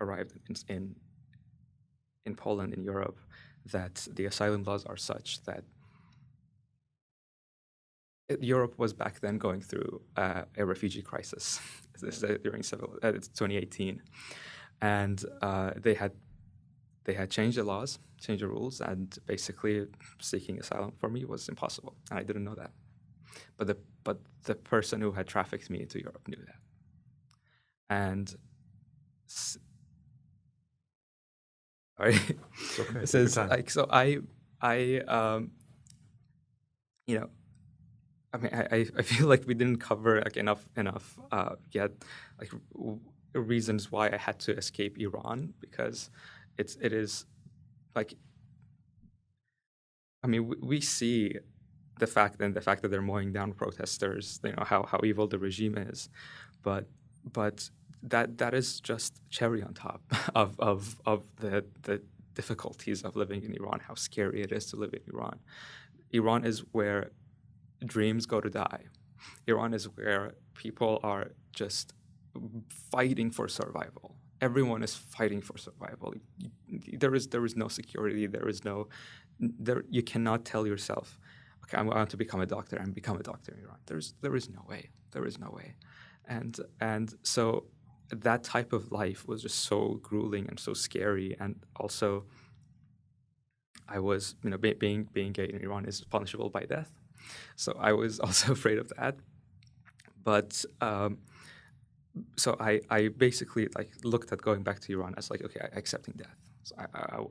arrived in Poland, in Europe, that the asylum laws are such that Europe was back then going through a refugee crisis. This is during 2018, and they had changed the laws, changed the rules, and basically seeking asylum for me was impossible, and I didn't know that. But the person who had trafficked me into Europe knew that, and sorry, okay. It says like so. You know. I mean, I feel like we didn't cover like enough yet, like reasons why I had to escape Iran, because it is like, I mean, we see the fact that they're mowing down protesters, you know, how evil the regime is, but that is just cherry on top of the difficulties of living in Iran, how scary it is to live in Iran. Iran is where dreams go to die. Iran is where people are just fighting for survival. Everyone is fighting for survival. There is no security. You cannot tell yourself, okay, I want to become a doctor and become a doctor in Iran. There is no way. There is no way. And so that type of life was just so grueling and so scary. And also, I was, you know, being gay in Iran is punishable by death. So I was also afraid of that. But so I basically like looked at going back to Iran as like, okay, accepting death. So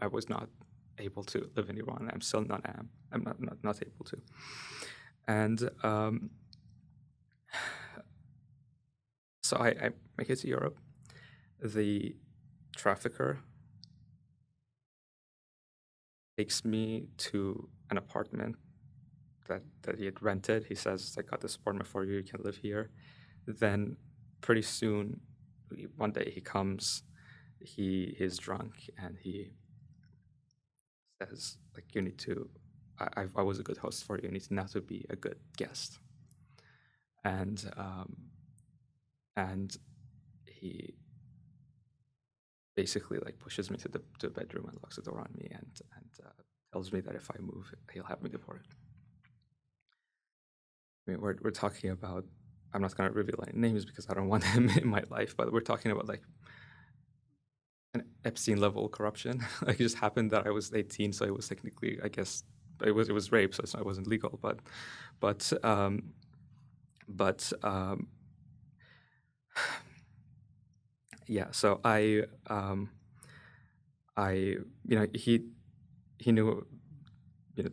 I was not able to live in Iran. I'm still not am. I'm not able to. And so I make it to Europe. The trafficker takes me to an apartment that he had rented. He says, I got this apartment for you, you can live here. Then pretty soon, one day he comes, he is drunk, and he says, like, you need to, I was a good host for you, you need now to be a good guest. And he basically like pushes me to the bedroom and locks the door on me and tells me that if I move, he'll have me deported. I mean, we're talking about, I'm not going to reveal any names because I don't want him in my life, but we're talking about like an Epstein level corruption. Like it just happened that I was 18, so it was technically, I guess, it was rape, so it wasn't legal. But yeah. So I you know, he knew, you know,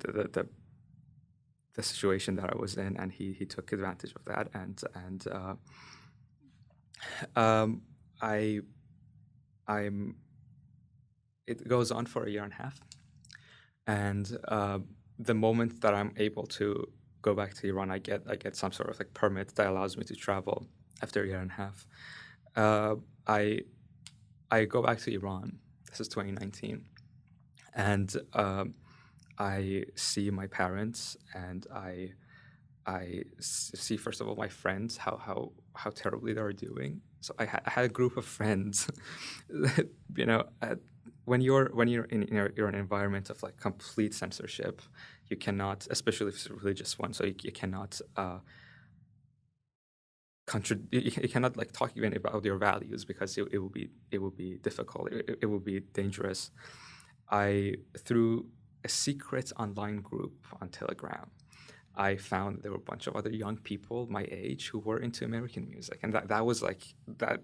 the situation that I was in, and he took advantage of that, it goes on for a year and a half, and the moment that I'm able to go back to Iran, I get some sort of like permit that allows me to travel after a year and a half. I go back to Iran. This is 2019, and I see my parents, and I see, first of all, my friends, how terribly they're doing. So I had a group of friends that, you know, when you're in an environment of like complete censorship, you cannot, especially if it's a religious one, so you cannot you cannot like talk even about your values, because it will be difficult. It will be dangerous. Through a secret online group on Telegram, I found there were a bunch of other young people my age who were into American music, and that was like a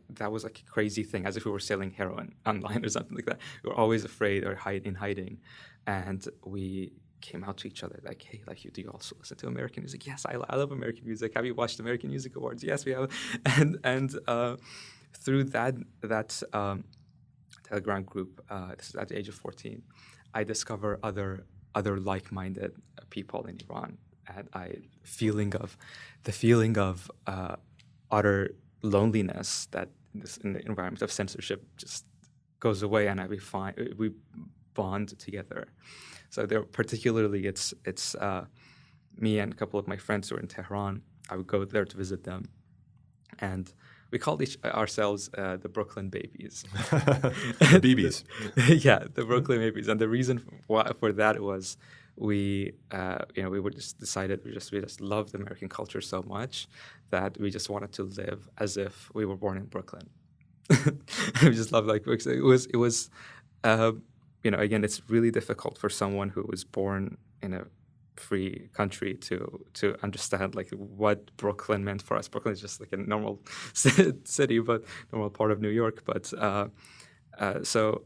crazy thing, as if we were selling heroin online or something like that. We were always afraid or hiding, and we came out to each other like, hey, like, do you also listen to American music? Yes, I love American music. Have you watched American Music Awards? Yes, we have. And through that Telegram group. This is at the age of 14. I discover other like-minded people in Iran, and the feeling of utter loneliness that in the environment of censorship just goes away, and we bond together. So there, particularly, it's me and a couple of my friends who are in Tehran. I would go there to visit them, and we called ourselves the Brooklyn Babies. The BBs. Yeah, the Brooklyn Babies. And the reason for that was we would just decided we just loved American culture so much that we just wanted to live as if we were born in Brooklyn. We just loved it was again, it's really difficult for someone who was born in a free country to understand like what Brooklyn meant for us. Brooklyn is just like a normal city, but normal part of New York. But so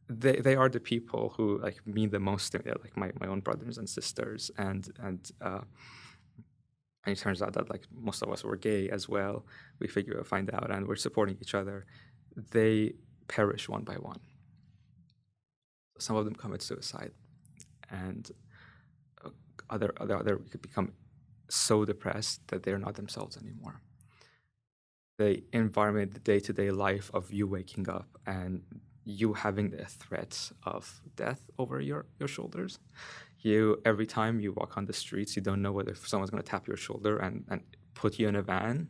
they are the people who like mean the most to me, like my own brothers and sisters, and it turns out that like most of us were gay as well. We find out, and we're supporting each other. They perish one by one. Some of them commit suicide, and other could become so depressed that they're not themselves anymore. The environment, the day-to-day life of you waking up and you having the threat of death over your shoulders. Every time you walk on the streets, you don't know whether someone's going to tap your shoulder and put you in a van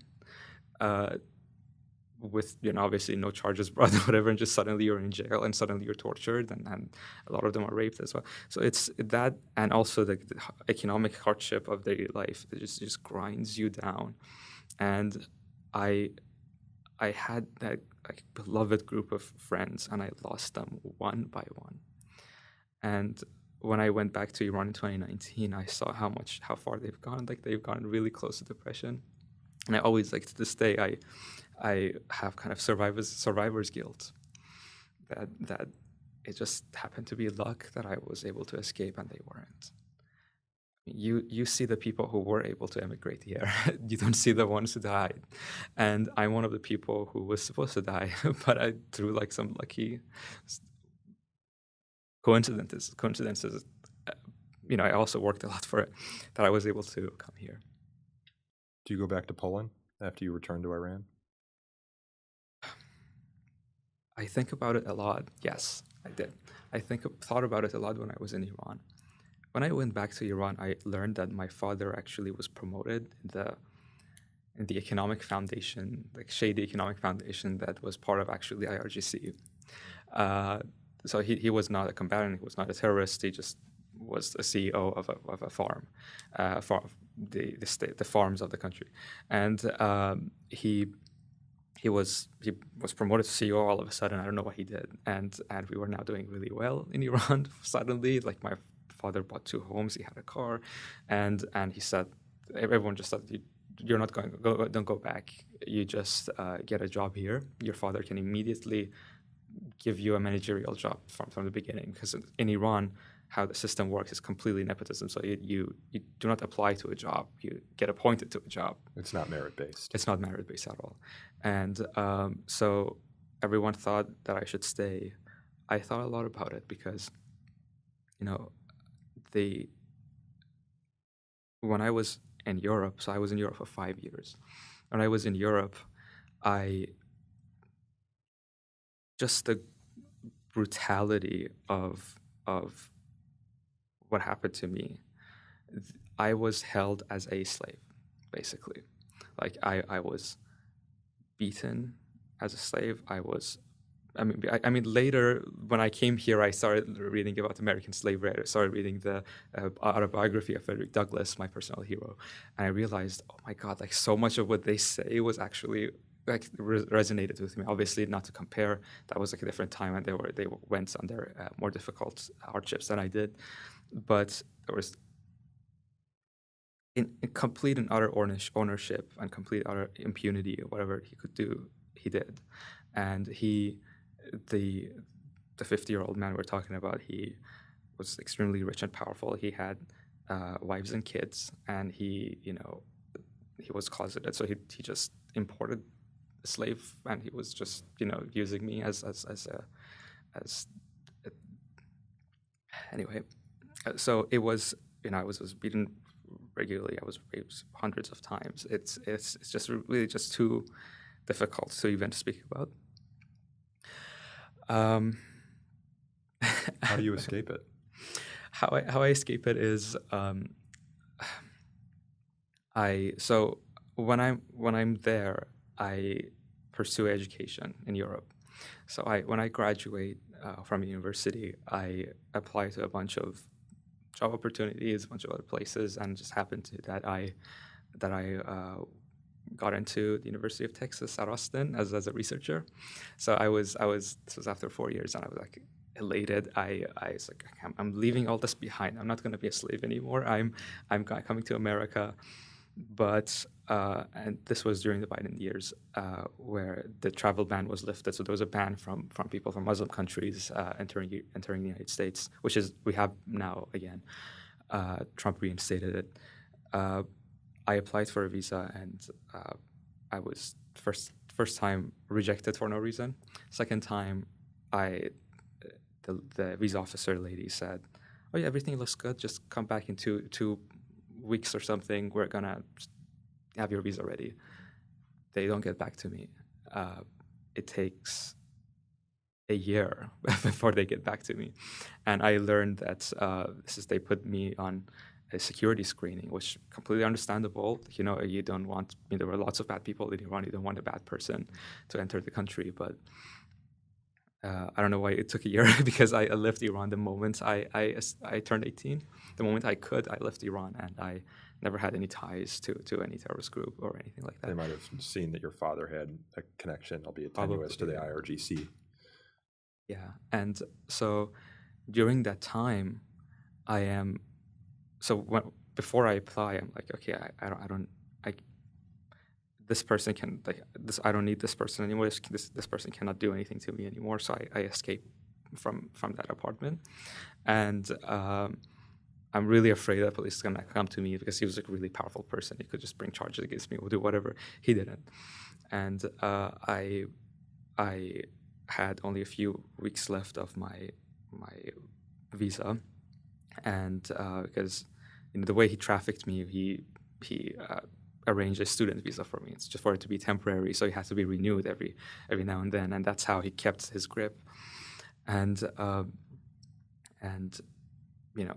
with obviously no charges brought or whatever, and just suddenly you're in jail and suddenly you're tortured, and a lot of them are raped as well. So it's that, and also the economic hardship of daily life that just grinds you down. And I had that like beloved group of friends, and I lost them one by one. And when I went back to Iran in 2019, I saw how far they've gone. Like they've gone really close to depression. And I always, like to this day, I have kind of survivor's guilt that it just happened to be luck that I was able to escape and they weren't. You see the people who were able to emigrate here. You don't see the ones who died. And I'm one of the people who was supposed to die, but through like some lucky coincidences, I also worked a lot for it, that I was able to come here. Do you go back to Poland after you return to Iran? I think about it a lot. Yes, I did. Thought about it a lot when I was in Iran. When I went back to Iran, I learned that my father actually was promoted in the economic foundation, like shady economic foundation that was part of actually IRGC. So he was not a combatant. He was not a terrorist. He just was a CEO of a farm, the farms of the country, and he was promoted to CEO all of a sudden. I don't know what he did, and we were now doing really well in Iran. Suddenly, like my father bought 2 homes, he had a car, and he said, everyone just said, you're not going, don't go back. You just get a job here. Your father can immediately give you a managerial job from the beginning, because in Iran, how the system works is completely nepotism. So you do not apply to a job. You get appointed to a job. It's not merit-based. It's not merit-based at all. And so everyone thought that I should stay. I thought a lot about it because, when I was in Europe, so I was in Europe for 5 years. When I was in Europe, just the brutality of what happened to me, I was held as a slave, basically. Like I was beaten as a slave. I mean, later when I came here, I started reading about American slavery. I started reading the autobiography of Frederick Douglass, my personal hero, and I realized, oh my God, like so much of what they say was actually like resonated with me. Obviously, not to compare. That was like a different time, and they went under more difficult hardships than I did. But there was in complete and utter ownership and complete utter impunity, or whatever he could do, he did. And the 50-year-old man we're talking about, he was extremely rich and powerful. He had wives and kids, and he was closeted. So he just imported a slave, and he was just using me as anyway. So it was, I was beaten regularly. I was raped hundreds of times. It's just really just too difficult to even speak about. How do you escape it? How I escape it is when I'm there, I pursue education in Europe. So when I graduate from university, I apply to a bunch of job opportunities, a bunch of other places, and just happened to that I got into the University of Texas at Austin as a researcher. So this was after 4 years, and I was like elated. I was like, I'm leaving all this behind. I'm not going to be a slave anymore. I'm coming to America. But and this was during the Biden years, where the travel ban was lifted. So there was a ban from people from Muslim countries entering the United States, which is we have now again. Trump reinstated it. I applied for a visa, and I was first time rejected for no reason. Second time, the visa officer lady said, "Oh yeah, everything looks good. Just come back in two weeks or something. We're gonna have your visa ready." They don't get back to me. It takes a year before they get back to me, and I learned that they put me on a security screening, which completely understandable. You don't want. There were lots of bad people in Iran. You don't want a bad person to enter the country, but. I don't know why it took a year because I left Iran the moment I turned 18. The moment I could, I left Iran, and I never had any ties to any terrorist group or anything like that. They might have seen that your father had a connection, albeit tenuous, to the IRGC. Yeah, and so during that time, before I apply, I'm like, okay, this person can I don't need this person anymore. This person cannot do anything to me anymore. So I escape from that apartment, and I'm really afraid that police is gonna come to me because he was a really powerful person. He could just bring charges against me or do whatever. He didn't, and I had only a few weeks left of my visa, and because the way he trafficked me, he arranged a student visa for me. It's just for it to be temporary, so it has to be renewed every now and then, and that's how he kept his grip. And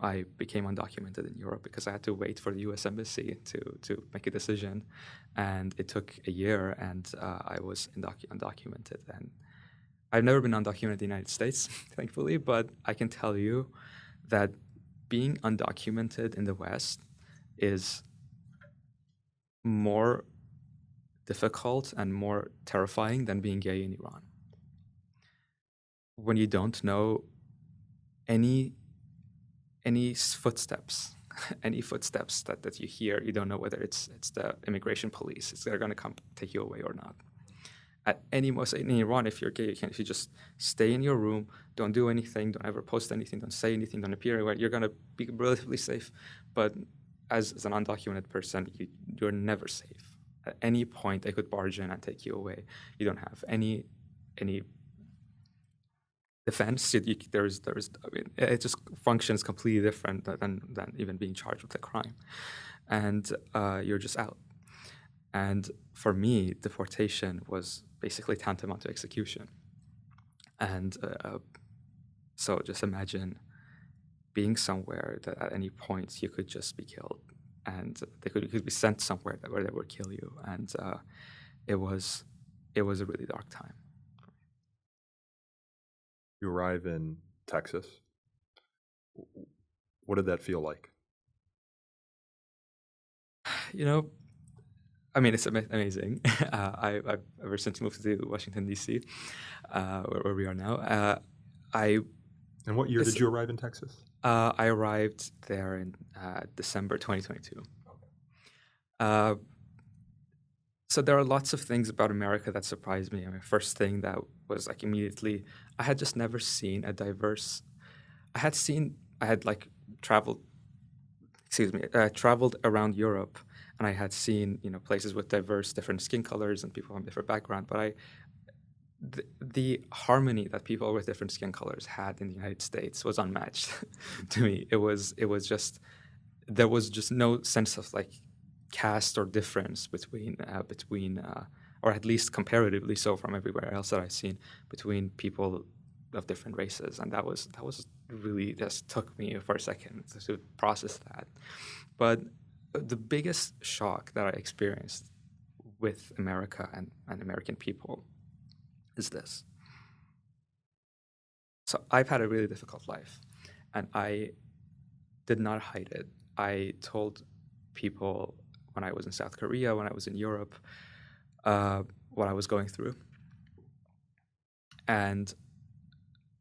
I became undocumented in Europe because I had to wait for the U.S. Embassy to make a decision, and it took a year, and I was undocumented. And I've never been undocumented in the United States, thankfully, but I can tell you that being undocumented in the West is more difficult and more terrifying than being gay in Iran. When you don't know any footsteps, that you hear, you don't know whether it's the immigration police, they're going to come take you away or not. At any most in Iran, if you're gay, if you just stay in your room, don't do anything, don't ever post anything, don't say anything, don't appear anywhere, you're going to be relatively safe. But as an undocumented person, you're never safe. At any point, they could barge in and take you away. You don't have any defense. It just functions completely different than even being charged with a crime, and you're just out. And for me, deportation was basically tantamount to execution. And so just imagine being somewhere that at any point you could just be killed, and you could be sent somewhere where they would kill you. And it was a really dark time. You arrive in Texas. What did that feel like? It's amazing. I've ever since moved to Washington, D.C., where we are now. And what year did you arrive in Texas? I arrived there in December 2022. So there are lots of things about America that surprised me. First thing that was immediately, I had just never seen a diverse. Traveled around Europe, and I had seen places with diverse, different skin colors and people from different backgrounds. But the harmony that people with different skin colors had in the United States was unmatched to me. It was just, there was just no sense of like caste or difference between or at least comparatively so from everywhere else that I've seen, between people of different races. And that was really, just took me for a second to process that. But the biggest shock that I experienced with America and American people is this. So I've had a really difficult life, and I did not hide it. I told people when I was in South Korea, when I was in Europe, what I was going through. And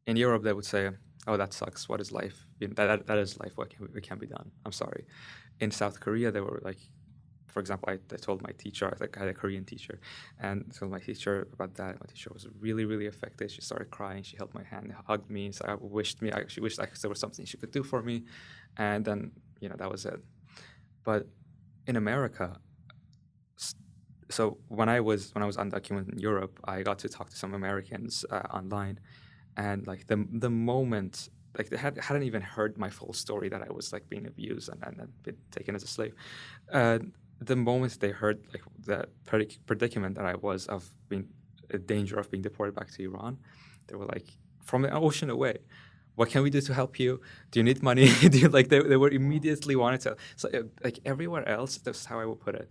in Europe, they would say, "Oh, that sucks. What is life? That is life. What can be done? I'm sorry." In South Korea, they were like, for example, I told my teacher, I had a Korean teacher, and told my teacher about that. My teacher was really, really affected. She started crying. She held my hand, hugged me, so she wished there was something she could do for me, and then that was it. But in America, so when I was undocumented in Europe, I got to talk to some Americans online, and like the moment, like they hadn't even heard my full story that I was like being abused and been taken as a slave. The moment they heard like the predicament that I was of being a danger of being deported back to Iran, they were like, from the ocean away, "What can we do to help you? Do you need money?" They were immediately wanted to. So like everywhere else, that's how I would put it.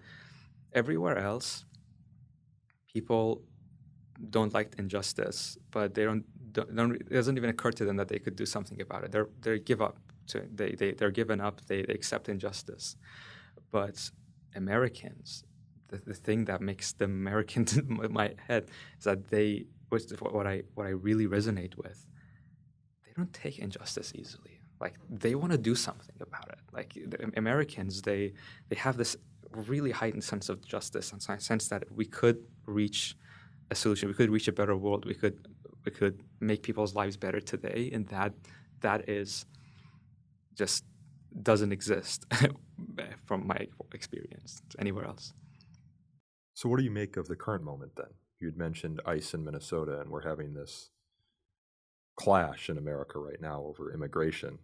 Everywhere else, people don't like injustice, but it doesn't even occur to them that they could do something about it. They give up. They're given up. They accept injustice. But Americans, the thing that makes them Americans in my head is that what I really resonate with, they don't take injustice easily. Like they want to do something about it. Like the Americans, they have this really heightened sense of justice and sense that we could reach a solution, we could reach a better world, we could make people's lives better today, and that is just doesn't exist from my experience anywhere else. So what do you make of the current moment then? You'd mentioned ICE in Minnesota, and we're having this clash in America right now over immigration.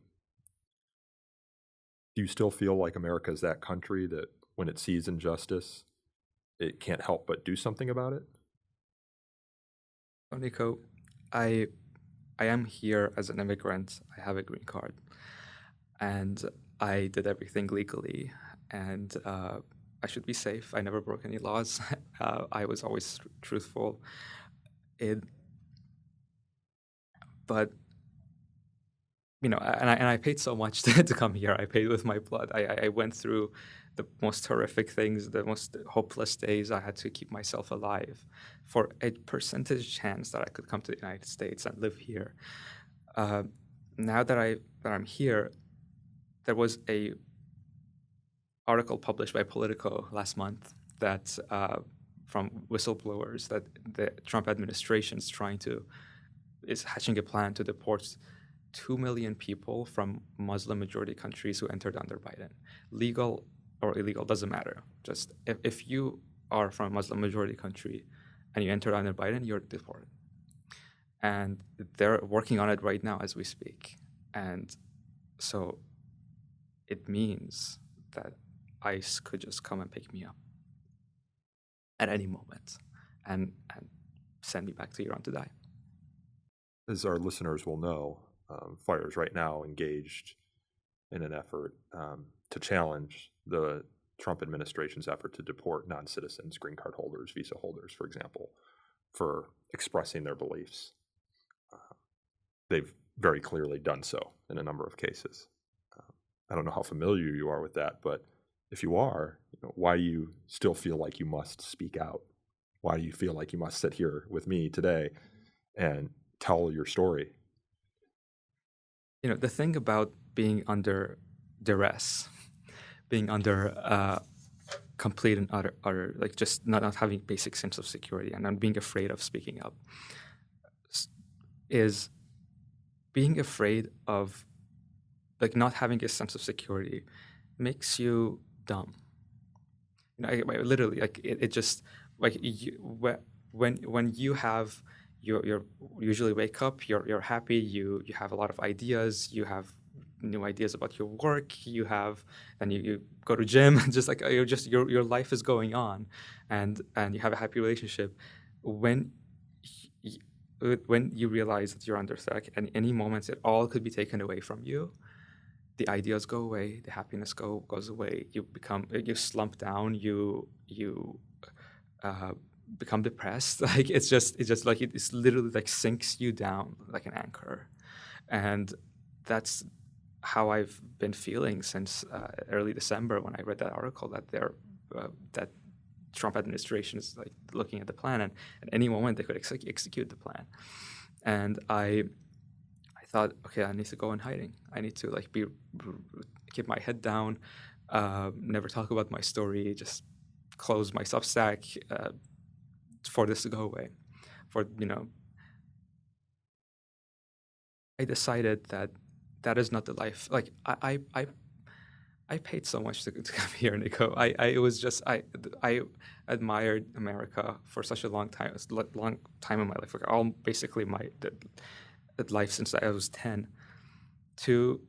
Do you still feel like America is that country that when it sees injustice, it can't help but do something about it? Oh, Nico, I am here as an immigrant. I have a green card, and I did everything legally, and I should be safe. I never broke any laws. I was always truthful. But and I paid so much to come here. I paid with my blood. I went through the most horrific things, the most hopeless days. I had to keep myself alive for a percentage chance that I could come to the United States and live here. Now that I'm here, there was a article published by Politico last month that from whistleblowers that the Trump administration is hatching a plan to deport 2 million people from Muslim-majority countries who entered under Biden. Legal or illegal, doesn't matter. Just if you are from a Muslim-majority country and you enter under Biden, you're deported. And they're working on it right now as we speak. And so it means that ICE could just come and pick me up at any moment and send me back to Iran to die. As our listeners will know, FIRE is right now engaged in an effort to challenge the Trump administration's effort to deport non-citizens, green card holders, visa holders, for example, for expressing their beliefs. They've very clearly done so in a number of cases. I don't know how familiar you are with that, but if you are, why do you still feel like you must speak out? Why do you feel like you must sit here with me today and tell your story? The thing about being under duress, being under complete and utter like just not having basic sense of security and not being afraid of speaking up, is being afraid of like not having a sense of security makes you dumb. Literally, like it just like when you have you usually wake up, you're happy, you have a lot of ideas, you have new ideas about your work, and you go to gym, just like your life is going on, and you have a happy relationship. When you realize that you're under threat, and any moments it all could be taken away from you, the ideas go away, the happiness goes away. You slump down, you become depressed. Like it's just like it's literally like sinks you down like an anchor, and that's how I've been feeling since early December when I read that article that that Trump administration is like looking at the plan, and at any moment they could execute the plan. And I thought, okay, I need to go in hiding. I need to like keep my head down, never talk about my story, just close my Substack for this to go away. I decided that is not the life. Like I paid so much to come here, Nico. I admired America for such a long time in my life. Like all basically my life since I was 10. To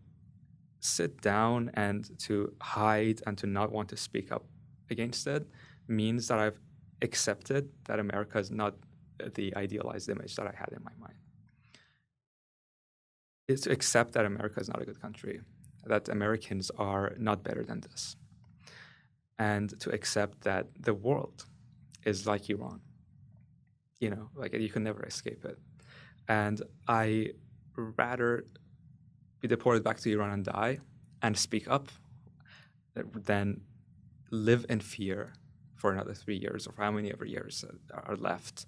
sit down and to hide and to not want to speak up against it means that I've accepted that America is not the idealized image that I had in my mind. It's to accept that America is not a good country, that Americans are not better than this, and to accept that the world is like Iran. Like you can never escape it. And I rather be deported back to Iran and die and speak up than live in fear for another 3 years or how many ever years are left.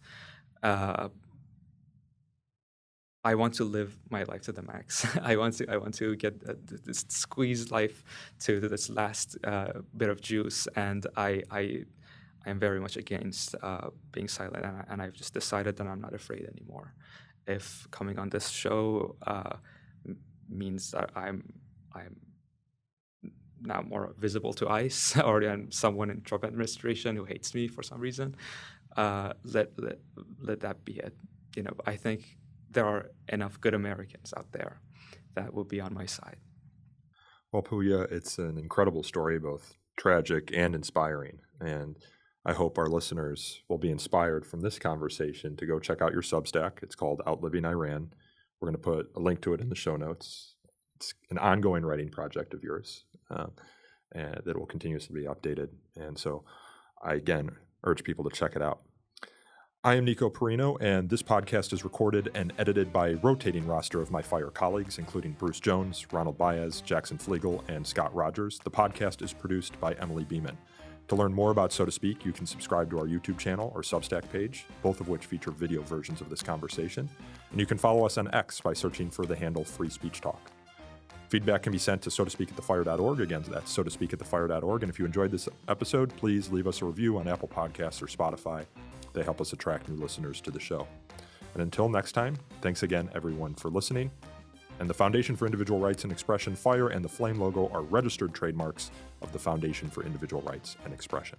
I want to live my life to the max. I want to get this squeeze life to this last bit of juice, and I am very much against being silent, and I've just decided that I'm not afraid anymore. If coming on this show means that I'm now more visible to ICE or I'm someone in Trump administration who hates me for some reason, let that be it. I think there are enough good Americans out there that will be on my side. Well, Pouya, it's an incredible story, both tragic and inspiring. And I hope our listeners will be inspired from this conversation to go check out your Substack. It's called Outliving Iran. We're going to put a link to it in the show notes. It's an ongoing writing project of yours and that will continuously be updated. And so I, again, urge people to check it out. I am Nico Perino, and this podcast is recorded and edited by a rotating roster of my FIRE colleagues, including Bruce Jones, Ronald Baez, Jackson Flegel, and Scott Rogers. The podcast is produced by Emily Beeman. To learn more about So to Speak, you can subscribe to our YouTube channel or Substack page, both of which feature video versions of this conversation. And you can follow us on X by searching for the handle Free Speech Talk. Feedback can be sent to sotospeakatthefire.org. Again, that's sotospeakatthefire.org. And if you enjoyed this episode, please leave us a review on Apple Podcasts or Spotify. They help us attract new listeners to the show. And until next time, thanks again, everyone, for listening. And the Foundation for Individual Rights and Expression, FIRE, and the Flame logo are registered trademarks of the Foundation for Individual Rights and Expression.